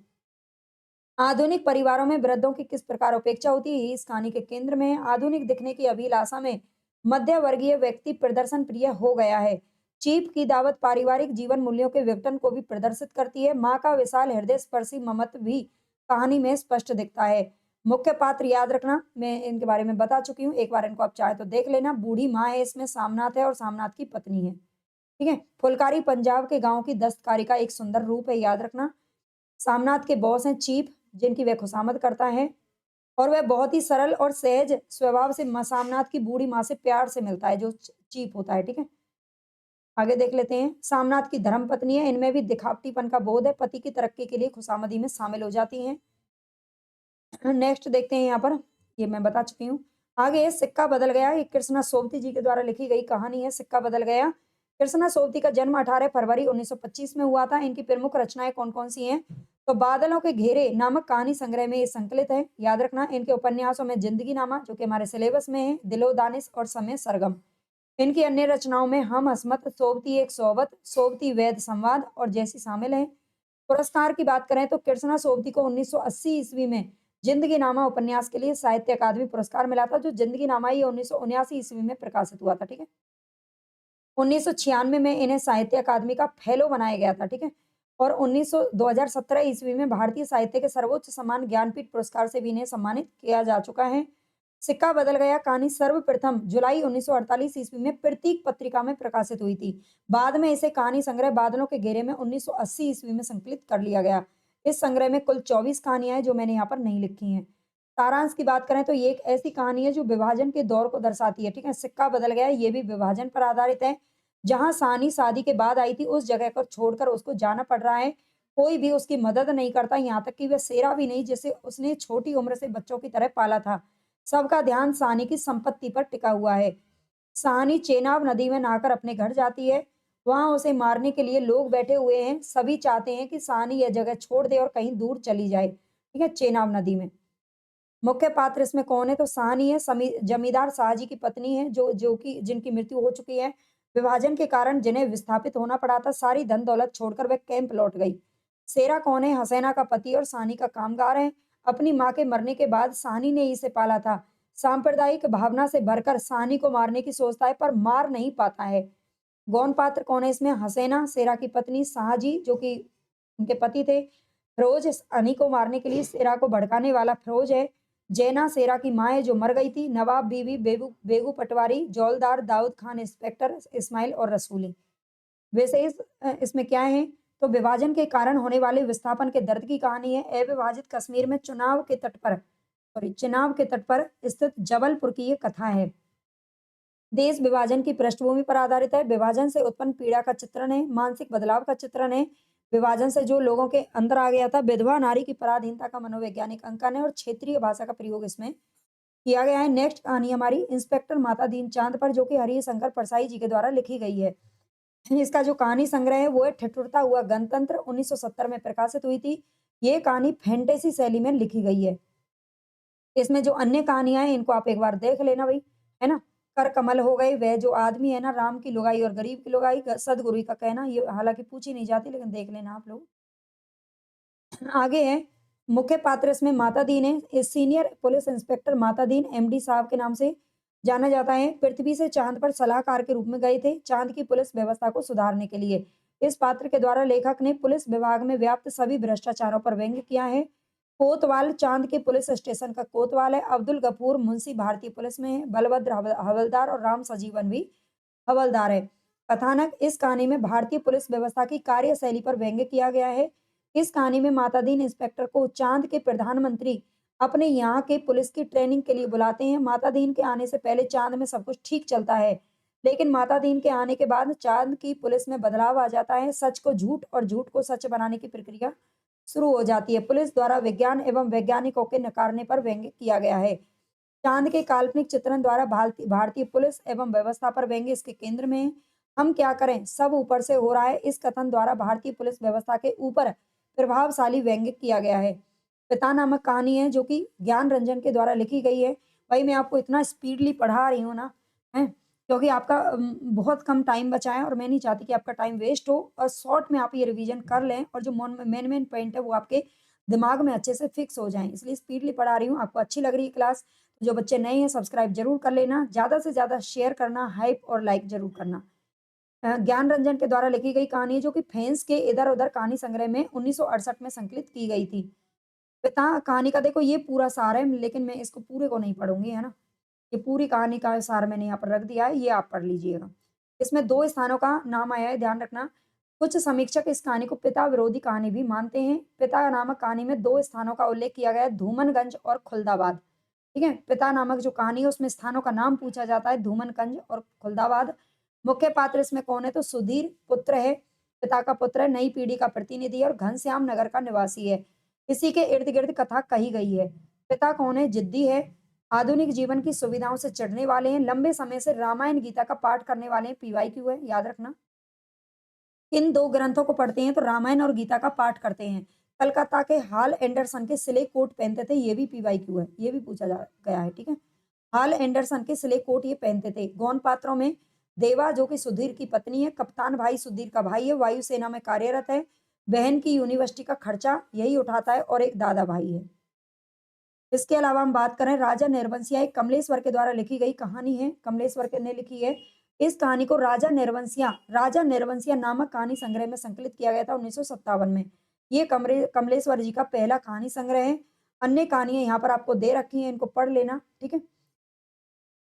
आधुनिक परिवारों में वृद्धों की किस प्रकार उपेक्षा होती है, ये इस कहानी के केंद्र में है। आधुनिक दिखने की अभिलाषा में मध्य वर्गीय व्यक्ति प्रदर्शन प्रिय हो गया है। चीप की दावत पारिवारिक जीवन मूल्यों के विघटन को भी प्रदर्शित करती है। माँ का विशाल हृदय स्पर्शी ममत्व भी कहानी में स्पष्ट दिखता है। मुख्य पात्र याद रखना, मैं इनके बारे में बता चुकी हूँ, एक बार इनको आप चाहे तो देख लेना। बूढ़ी माँ है, इसमें सामनाथ है और सामनाथ की पत्नी है। ठीक है, फुलकारी पंजाब के गांव की दस्तकारी का एक सुंदर रूप है, याद रखना। सामनाथ के बॉस हैं चीप, जिनकी वह खुशामद करता है और वह बहुत ही सरल और सहज स्वभाव से सामनाथ की बूढ़ी माँ से प्यार से मिलता है जो चीप होता है। ठीक है, आगे देख लेते हैं। सामनाथ की धर्म पत्नी है, इनमें भी दिखावटीपन का बोध है, पति की तरक्की के लिए खुशामदी में शामिल हो जाती हैं। नेक्स्ट देखते हैं यहाँ पर, ये मैं बता चुकी हूँ। आगे सिक्का बदल गया, ये कृष्णा सोबती जी के द्वारा लिखी गई कहानी है सिक्का बदल गया। कृष्णा सोबती का जन्म 18 फरवरी 1925 में हुआ था। इनकी प्रमुख रचनाएं कौन-कौन सी हैं? तो बादलों के घेरे नामक कहानी संग्रह में ये संकलित है। याद रखना इनके उपन्यासों में जिंदगी नामा जो कि हमारे सिलेबस में है, दिलो दानिश और समय सरगम। इनकी अन्य रचनाओं में हम अस्मत, सोबती एक सोबत, सोबती वैद संवाद और जैसी शामिल हैं। पुरस्कार की बात करें तो कृष्णा सोबती को 1980 ईस्वी में जिंदगी नामा उपन्यास के लिए साहित्य अकादमी पुरस्कार मिला था। जो जिंदगी नामा ये 1979 ईस्वी में प्रकाशित हुआ था। ठीक है, 1996 में इन्हें साहित्य अकादमी का फेलो बनाया गया था। ठीक है, और 2017 ईस्वी में भारतीय साहित्य के सर्वोच्च सम्मान ज्ञानपीठ पुरस्कार से भी इन्हें सम्मानित किया जा चुका है। सिक्का बदल गया कहानी सर्वप्रथम जुलाई 1948 ईस्वी में प्रतीक पत्रिका में प्रकाशित हुई थी। बाद में इसे कहानी संग्रह बादलों के घेरे में 1980 ईस्वी में संकलित कर लिया गया। इस संग्रह में कुल 24 कहानियां हैं जो मैंने यहाँ पर नहीं लिखी हैं। सारांश की बात करें तो ये एक ऐसी कहानी है जो विभाजन के दौर को दर्शाती है। ठीक है, सिक्का बदल गया ये भी विभाजन पर आधारित है। जहां सानी शादी के बाद आई थी उस जगह को छोड़कर उसको जाना पड़ रहा है। कोई भी उसकी मदद नहीं करता, यहाँ तक कि वह सेरा भी नहीं जिसे उसने छोटी उम्र से बच्चों की तरह पाला था। सबका ध्यान सानी की संपत्ति पर टिका हुआ है। साहनी चेनाब नदी में नहाकर अपने घर जाती है। वहां उसे मारने के लिए लोग बैठे हुए हैं। सभी चाहते हैं कि साहनी यह जगह छोड़ दे और कहीं दूर चली जाए। ठीक है, चेनाब नदी में। मुख्य पात्र इसमें कौन है? तो साहनी है, जमींदार शाहजी की पत्नी है, जो जो कि जिनकी मृत्यु हो चुकी है। विभाजन के कारण जिन्हें विस्थापित होना पड़ा था, सारी धन दौलत छोड़कर वह कैंप लौट गई। सेरा कौन है? हसैना का पति और साहनी का कामगार है। अपनी मां के मरने के बाद साहनी ने इसे पाला था। सांप्रदायिक भावना से भरकर साहनी को मारने की सोचता है, पर मार नहीं पाता है। गौण पात्र कौन है इसमें? हसैना, शेरा की पत्नी, शाहजी जो कि उनके पति थे। फिरोज अनी को मारने के लिए शेरा को भड़काने वाला फिरोज है। जैना शेरा की मां है जो मर गई थी। नवाब बीवी बेगू बेगू पटवारी, जौलदार दाऊद खान, इंस्पेक्टर इस्माइल और रसूली। वैसे इसमें क्या है? तो विभाजन के कारण होने वाले विस्थापन के दर्द की कहानी है। अविभाजित कश्मीर में चुनाव के तट पर स्थित जबलपुर की ये कथा है। देश विभाजन की पृष्ठभूमि पर आधारित है। विभाजन से उत्पन्न पीड़ा का चित्रण है, मानसिक बदलाव का चित्रण है। विभाजन से जो लोगों के अंदर आ गया था, विधवा नारी की पराधीनता का मनोवैज्ञानिक अंकन है और क्षेत्रीय भाषा का प्रयोग इसमें किया गया है। नेक्स्ट कहानी हमारी इंस्पेक्टर माता दीनचांद पर, जो कि हरिशंकर परसाई जी के द्वारा लिखी गई है। इसका जो कहानी संग्रह है वो है ठिठुरता हुआ गणतंत्र, 1970 में प्रकाशित हुई थी। ये कहानी फैंटेसी शैली में लिखी गई है। इसमें जो अन्य कहानियां हैं इनको आप एक बार देख लेना भाई, है ना। कर कमल हो गए, वह जो आदमी है ना, राम की लुगाई और गरीब की लुगाई, सदगुरु का कहना, ये हालांकि पूछी नहीं जाती लेकिन देख लेना आप लोग। आगे है मुख्य पात्र इसमें माता दीन है। इस सीनियर पुलिस इंस्पेक्टर माता दीन एमडी साहब के नाम से जाना जाता है। पृथ्वी से चांद पर सलाहकार के रूप में गए थे, चांद की पुलिस व्यवस्था को सुधारने के लिए। इस पात्र के द्वारा लेखक ने पुलिस विभाग में व्याप्त सभी भ्रष्टाचारों पर व्यंग्य किया है। कोतवाल चांद के पुलिस स्टेशन का कोतवाल है। अब्दुल गफूर मुंशी भारतीय पुलिस में है। बलभद्र हवलदार और राम सजीवन भी हवलदार है। कथानक, इस कहानी में भारतीय पुलिस व्यवस्था की कार्यशैली पर व्यंग्य किया गया है। इस कहानी में मातादीन इंस्पेक्टर को चांद के प्रधानमंत्री अपने यहाँ के पुलिस की ट्रेनिंग के लिए बुलाते हैं। मातादीन के आने से पहले चांद में सब कुछ ठीक चलता है, लेकिन मातादीन के आने के बाद चांद की पुलिस में बदलाव आ जाता है। सच को झूठ और झूठ को सच बनाने की प्रक्रिया शुरू हो जाती है। पुलिस द्वारा विज्ञान एवं वैज्ञानिकों के नकारने पर व्यंग्य किया गया है। चांद के काल्पनिक चित्रण द्वारा भारतीय भारतीय पुलिस एवं व्यवस्था पर व्यंग्य इसके केंद्र में है। हम क्या करें, सब ऊपर से हो रहा है, इस कथन द्वारा भारतीय पुलिस व्यवस्था के ऊपर प्रभावशाली व्यंग्य किया गया है। पिता नामक कहानी है जो कि ज्ञान रंजन के द्वारा लिखी गई है। भाई मैं आपको इतना स्पीडली पढ़ा रही हूँ ना, है क्योंकि आपका बहुत कम टाइम बचा है और मैं नहीं चाहती कि आपका टाइम वेस्ट हो, और शॉर्ट में आप ये रिवीजन कर लें और जो मेन मेन पॉइंट है वो आपके दिमाग में अच्छे से फिक्स हो जाएं, इसलिए स्पीडली पढ़ा रही हूँ। आपको अच्छी लग रही है क्लास? जो बच्चे नए हैं सब्सक्राइब जरूर कर लेना, ज्यादा से ज्यादा शेयर करना, हाइप और लाइक जरूर करना। ज्ञान रंजन के द्वारा लिखी गई कहानी है जो कि फेंस के इधर उधर कहानी संग्रह में 1968 में संकलित की गई थी। पिता कहानी का देखो ये पूरा सार है, लेकिन मैं इसको पूरे को नहीं पढ़ूंगी, है ना। ये पूरी कहानी का सार मैंने यहाँ पर रख दिया है, ये आप पढ़ लीजिएगा। इसमें दो स्थानों का नाम आया है, ध्यान रखना। कुछ समीक्षक इस कहानी को पिता विरोधी कहानी भी मानते हैं। पिता नामक कहानी में दो स्थानों का उल्लेख किया गया है, धूमनगंज और खुलदाबाद। ठीक है, पिता नामक जो कहानी है उसमें स्थानों का नाम पूछा जाता है, धूमनगंज और खुलदाबाद। मुख्य पात्र इसमें कौन है? तो सुधीर पुत्र है, पिता का पुत्र है, नई पीढ़ी का प्रतिनिधि है और घनश्याम नगर का निवासी है। इसी के इर्द गिर्द कथा कही गई है। पिता कौन है? जिद्दी है, आधुनिक जीवन की सुविधाओं से चिढ़ने वाले हैं, लंबे समय से रामायण गीता का पाठ करने वाले हैं, पीवाईक्यू है, याद रखना। इन दो ग्रंथों को पढ़ते हैं तो रामायण और गीता का पाठ करते हैं। कलकत्ता के हाल एंडरसन के सिले कोट पहनते थे, ये भी पीवाईक्यू है, ये भी पूछा जा गया है। ठीक है, हाल एंडरसन के सिले कोट ये पहनते थे। गौण पात्रों में देवा जो कि सुधीर की पत्नी है, कप्तान भाई सुधीर का भाई है, वायुसेना में कार्यरत है, बहन की यूनिवर्सिटी का खर्चा यही उठाता है, और एक दादा भाई है। इसके अलावा हम बात करें राजा निर्वंशिया, एक कमलेश्वर के द्वारा लिखी गई कहानी है, कमलेश्वर ने लिखी है। इस कहानी को राजा निर्वंशिया नामक कहानी संग्रह में संकलित किया गया था 1957 में। ये कमलेश्वर जी का पहला कहानी संग्रह है। अन्य कहानियां यहाँ पर आपको दे रखी हैं, इनको पढ़ लेना। ठीक है,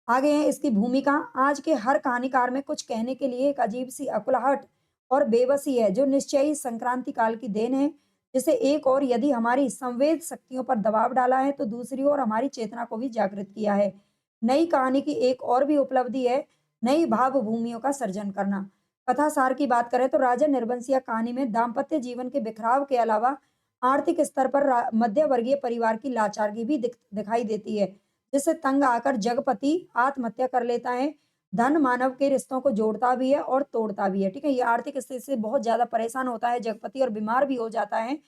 आगे है इसकी भूमिका। आज के हर कहानीकार में कुछ कहने के लिए एक अजीब सी अकुलाहट और बेबसी है, जो निश्चय ही संक्रांति काल की देन है, जिसे एक और यदि हमारी संवेद शक्तियों पर दबाव डाला है, तो दूसरी ओर हमारी चेतना को भी जागृत किया है। नई कहानी की एक और भी उपलब्धि है, नई भाव भूमियों का सर्जन करना। कथा सार की बात करें तो राजा निर्बंसिया कहानी में दाम्पत्य जीवन के बिखराव के अलावा आर्थिक स्तर पर मध्य वर्गीय परिवार की लाचारगी भी दिखाई देती है, जिससे तंग आकर जगपति आत्महत्या कर लेता है। धन मानव के रिश्तों को जोड़ता भी है और तोड़ता भी है, ठीक है? ये आर्थिक स्थिति से बहुत ज़्यादा परेशान होता है जगपति और बीमार भी हो जाता है,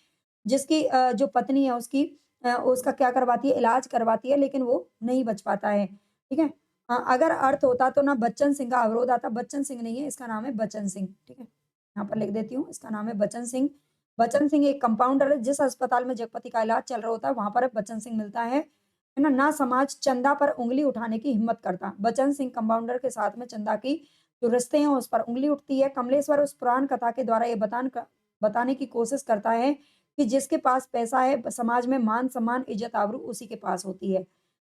जिसकी जो पत्नी है उसकी उसका क्या करवाती है, इलाज करवाती है, लेकिन वो नहीं बच पाता है, ठीक है? अगर अर्थ होता तो ना बच्चन सिंह का अवरोध आता, बच्चन सिंह नहीं है, इसका नाम है बचन सिंह, ठीक है? यहाँ पर लिख देती हूँ, इसका नाम है बचन सिंह। बचन सिंह एक कंपाउंडर है, जिस अस्पताल में जगपति का इलाज चल रहा होता है, वहाँ पर बचन सिंह मिलता है ना? ना समाज चंदा पर उँगली उठाने की हिम्मत करता। बचन सिंह कंपाउंडर के साथ में चंदा की जो रिश्ते हैं, उस पर उँगली उठती है। कमलेश्वर उस पुराण कथा के द्वारा ये बताने की कोशिश करता है कि जिसके पास पैसा है, समाज में मान-सम्मान, इज़्ज़त-आबरू उसी के पास होती है।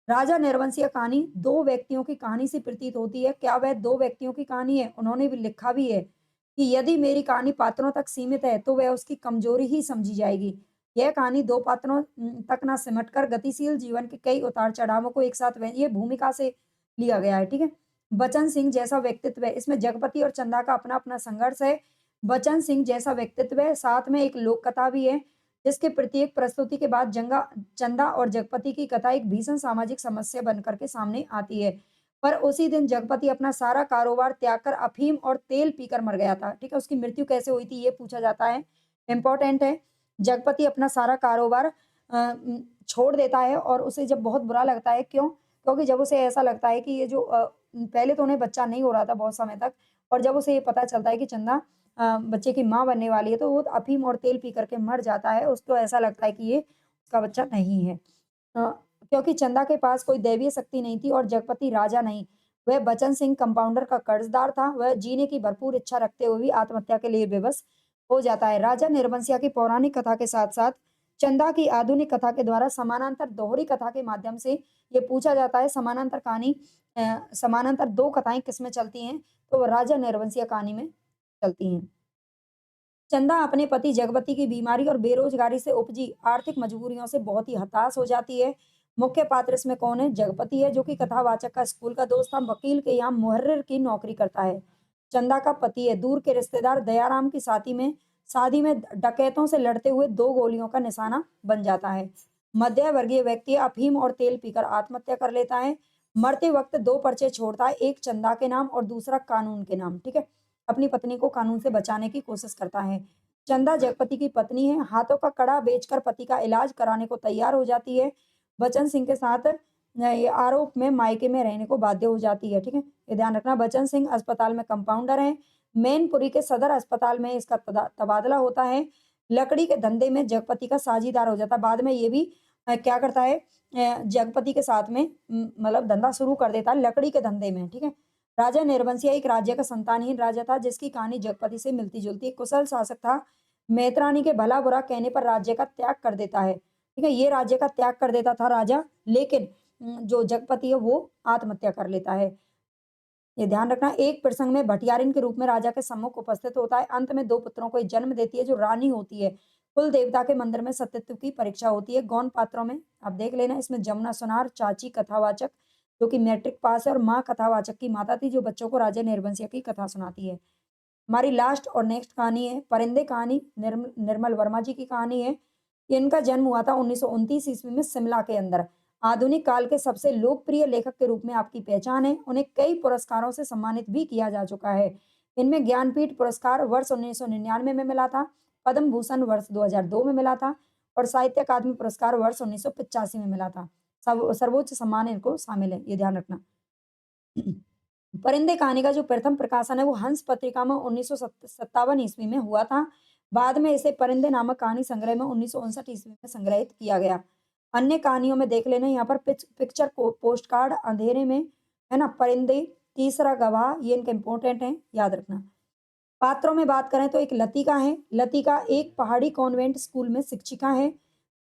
राजा नरवंशिया कहानी 2 व्यक्तियों की कहानी से प्रतीत होती है। क्या वह 2 व्यक्तियों की कहानी है? उन्होंने भी लिखा भी है कि यदि मेरी कहानी पात्रों तक सीमित है, तो वह उसकी कमजोरी ही समझी जाएगी। यह कहानी 2 पात्रों तक ना सिमटकर गतिशील जीवन के कई उतार-चढ़ावों को एक साथ ये भूमिका से लिया गया है, ठीक है? बचन सिंह जैसा व्यक्तित्व है, इसमें जगपति और चंदा का अपना-अपना संघर्ष है। बचन सिंह जैसा व्यक्तित्व है, साथ में एक लोक कथा भी है, जिसके प्रत्येक प्रस्तुति के बाद चंदा और जगपति की कथा एक भीषण सामाजिक समस्या बन कर के सामने आती है। पर उसी दिन जगपति अपना सारा कारोबार त्याग कर अफ़ीम और तेल पीकर मर गया था, ठीक है? उसकी मृत्यु कैसे हुई थी, ये पूछा जाता है, इम्पोर्टेंट है। जगपति अपना सारा कारोबार छोड़ देता है और उसे जब बहुत बुरा लगता है, क्यों? क्योंकि जब उसे ऐसा लगता है कि ये जो पहले तो उन्हें बच्चा नहीं हो रहा था बहुत समय तक, और जब उसे ये पता चलता है कि चंदा बच्चे की माँ बनने वाली है, तो वो अफ़ीम और तेल पी कर के मर जाता है। उसको ऐसा लगता है कि ये उसका बच्चा नहीं है। अ, क्योंकि चंदा के पास कोई दैवीय शक्ति नहीं थी और जगपति राजा नहीं, वह बचन सिंह कंपाउंडर का कर्जदार था। वह जीने की भरपूर इच्छा रखते हुए भी आत्महत्या के लिए विवश हो जाता है। राजा निर्बंसिया की पौराणिक कथा के साथ-साथ चंदा की आधुनिक कथा के द्वारा समानांतर दोहरी कथा के माध्यम से ये पूछा जाता है, समानांतर कहानी समानांतर 2 कथाएँ किसमें चलती हैं? तो वो राजा निर्बंसिया कहानी में चलती हैं। चंदा अपने पति जगपति की बीमारी और बेरोजगारी से उपजी आर्थिक मजबूरियों से बहुत ही हताश हो जाती है। मुख्य पात्र इसमें कौन है? जगपति है, जो कि कथावाचक का स्कूल का दोस्त था, वकील के यहाँ मुहर्रिर की नौकरी करता है। चंदा का पति है, दूर के रिश्तेदार दयाराम की शादी में डकैतों से लड़ते हुए 2 गोलियों का निशाना बन जाता है। मध्य वर्गीय व्यक्ति अफीम और तेल पीकर आत्महत्या कर लेता है। मरते वक्त 2 पर्चे छोड़ता है, एक चंदा के नाम और दूसरा कानून के नाम, ठीक है? अपनी पत्नी को कानून से बचाने की कोशिश करता है। चंदा जगपति की पत्नी है, हाथों का कड़ा बेचकर पति का इलाज कराने को तैयार हो जाती है। बचन सिंह के साथ ये आरोप में मायके में रहने को बाध्य हो जाती है, ठीक है? ये ध्यान रखना, बचन सिंह अस्पताल में कंपाउंडर हैं। मैनपुरी के सदर अस्पताल में इसका तबादला होता है। लकड़ी के धंधे में जगपति का साझीदार हो जाता है। बाद में ये भी क्या करता है, जगपति के साथ में मतलब धंधा शुरू कर देता है लकड़ी के धंधे में, ठीक है? राजा नरवंशिया एक राज्य का संतानहीन राजा था, जिसकी कहानी जगपति से मिलती-जुलती। एक कुशल शासक था। मैत्रानी के भला-बुरा कहने पर राज्य का त्याग कर देता है, ठीक है? ये राज्य का त्याग कर देता था राजा, लेकिन जो जगपति है वो आत्महत्या कर लेता है। ये ध्यान रखना, एक प्रसंग में भटियारिन के रूप में राजा के सम्मुख उपस्थित होता है। अंत में 2 पुत्रों को ये जन्म देती है, जो रानी होती है। कुल देवता के मंदिर में सतीत्व की परीक्षा होती है। गौण पात्रों में आप देख लेना, इसमें जमुना सुनार, चाची कथावाचक जो कि मैट्रिक पास है, और माँ कथावाचक की माता थी, जो बच्चों को राजा निर्वंशिया की कथा सुनाती है। हमारी लास्ट और नेक्स्ट कहानी है परिंदे कहानी, निर्मल वर्मा जी की कहानी है। इनका जन्म हुआ था 1929 ईस्वी में शिमला के अंदर। आधुनिक काल के सबसे लोकप्रिय लेखक के रूप में आपकी पहचान है। उन्हें कई पुरस्कारों से सम्मानित भी किया जा चुका है। इनमें ज्ञानपीठ पुरस्कार वर्ष 1999 में मिला था, पद्म भूषण वर्ष 2002 में मिला था, और साहित्य अकादमी पुरस्कार वर्ष 1985 में मिला था। सर्वोच्च सम्मान इनको शामिल है, ये ध्यान रखना। परिंदे कहानी का जो प्रथम प्रकाशन है वो हंस पत्रिका में 1957 ईस्वी में हुआ था। बाद में इसे परिंदे नामक कहानी संग्रह में 1959 ईस्वी में संग्रहित किया गया। अन्य कहानियों में देख लेना, यहाँ पर पिक्चर को पोस्ट कार्ड अंधेरे में, है ना? परिंदे, तीसरा गवाह, ये इनके इंपॉर्टेंट हैं, याद रखना। पात्रों में बात करें तो एक लतिका है। लतिका एक पहाड़ी कॉन्वेंट स्कूल में शिक्षिका है।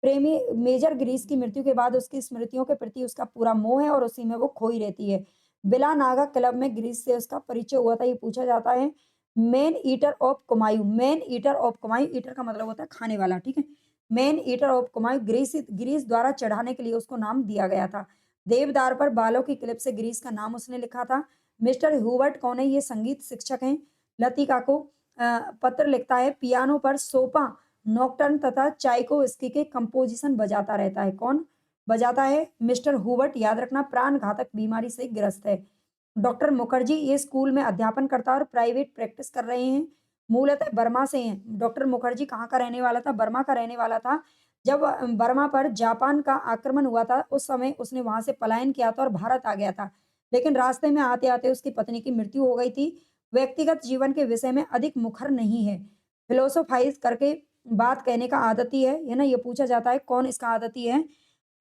प्रेमी मेजर गिरीश की मृत्यु के बाद उसकी स्मृतियों के प्रति उसका पूरा मोह है और उसी में वो खोई रहती है। बिला नागा क्लब में गिरीश से उसका परिचय हुआ था, ये पूछा जाता है। Man eater of Kumaon, man eater of Kumaon, eater का मतलब होता है खाने वाला, ठीक है? Man eater of Kumaon Girish Girish द्वारा चढ़ाने के लिए उसको नाम दिया गया था। देवदार पर बालों की क्लिप से गिरीश का नाम उसने लिखा था। मिस्टर हुबर्ट कौन है? ये संगीत शिक्षक हैं। लतिका को पत्र लिखता है। पियानो पर सोपा, नॉकटर्न तथा चाइकोव्स्की के कंपोजिशन बजाता रहता है। कौन बजाता है? मिस्टर हुबर्ट, याद रखना, प्राण घातक बीमारी से ग्रस्त है। डॉक्टर मुखर्जी ये स्कूल में अध्यापन करता और प्राइवेट प्रैक्टिस कर रहे हैं। मूलतः बर्मा से हैं। डॉक्टर मुखर्जी कहाँ का रहने वाला था? बर्मा का रहने वाला था। जब बर्मा पर जापान का आक्रमण हुआ था, उस समय उसने वहाँ से पलायन किया था और भारत आ गया था। लेकिन रास्ते में आते-आते उसकी पत्नी की मृत्यु हो गई थी। व्यक्तिगत जीवन के विषय में अधिक मुखर नहीं है। फिलोसोफाइज़ करके बात कहने का आदती है ना? ये पूछा जाता है कौन इसका आदती है?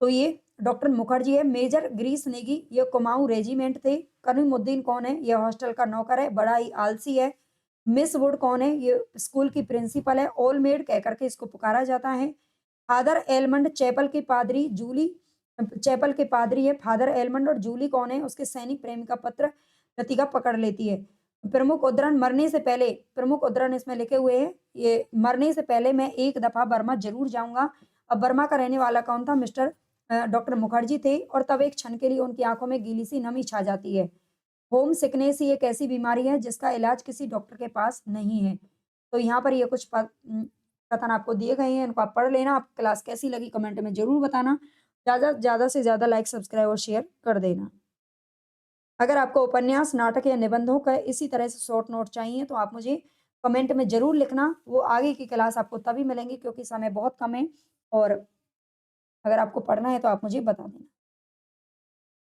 तो ये डॉक्टर मुखर्जी है। मेजर ग्रीस नेगी ये कुमाऊं रेजिमेंट थे। करीमुद्दीन कौन है? ये हॉस्टल का नौकर है, बड़ा ही आलसी है। मिस वुड कौन है? ये स्कूल की प्रिंसिपल है। ओलमेड कह करके इसको पुकारा जाता है। फादर एलमंड चैपल के पादरी जूली चैपल के पादरी है फादर एलमंड। और जूली कौन है? उसके सैनिक प्रेमिका पत्र लतिका पकड़ लेती है। प्रमुख उद्धरण मरने से पहले प्रमुख उद्धरण इसमें लिखे हुए हैं। ये मरने से पहले मैं एक दफा बर्मा जरूर जाऊंगा। अब बर्मा का रहने वाला कौन था? मिस्टर डॉक्टर मुखर्जी थे। और तब एक क्षण के लिए उनकी आंखों में गीली सी नमी छा जाती है। होम सिकनेस ही एक ऐसी बीमारी है जिसका इलाज किसी डॉक्टर के पास नहीं है। तो यहाँ पर ये कुछ कथन आपको दिए गए हैं, इनको आप पढ़ लेना। आपको क्लास कैसी लगी कमेंट में ज़रूर बताना। ज़्यादा से ज़्यादा लाइक, सब्सक्राइब और शेयर कर देना। अगर आपको उपन्यास, नाटक या निबंधों का इसी तरह से शॉर्ट नोट चाहिए तो आप मुझे कमेंट में ज़रूर लिखना। वो आगे की क्लास आपको तभी मिलेंगी क्योंकि समय बहुत कम है और अगर आपको पढ़ना है तो आप मुझे बता देना।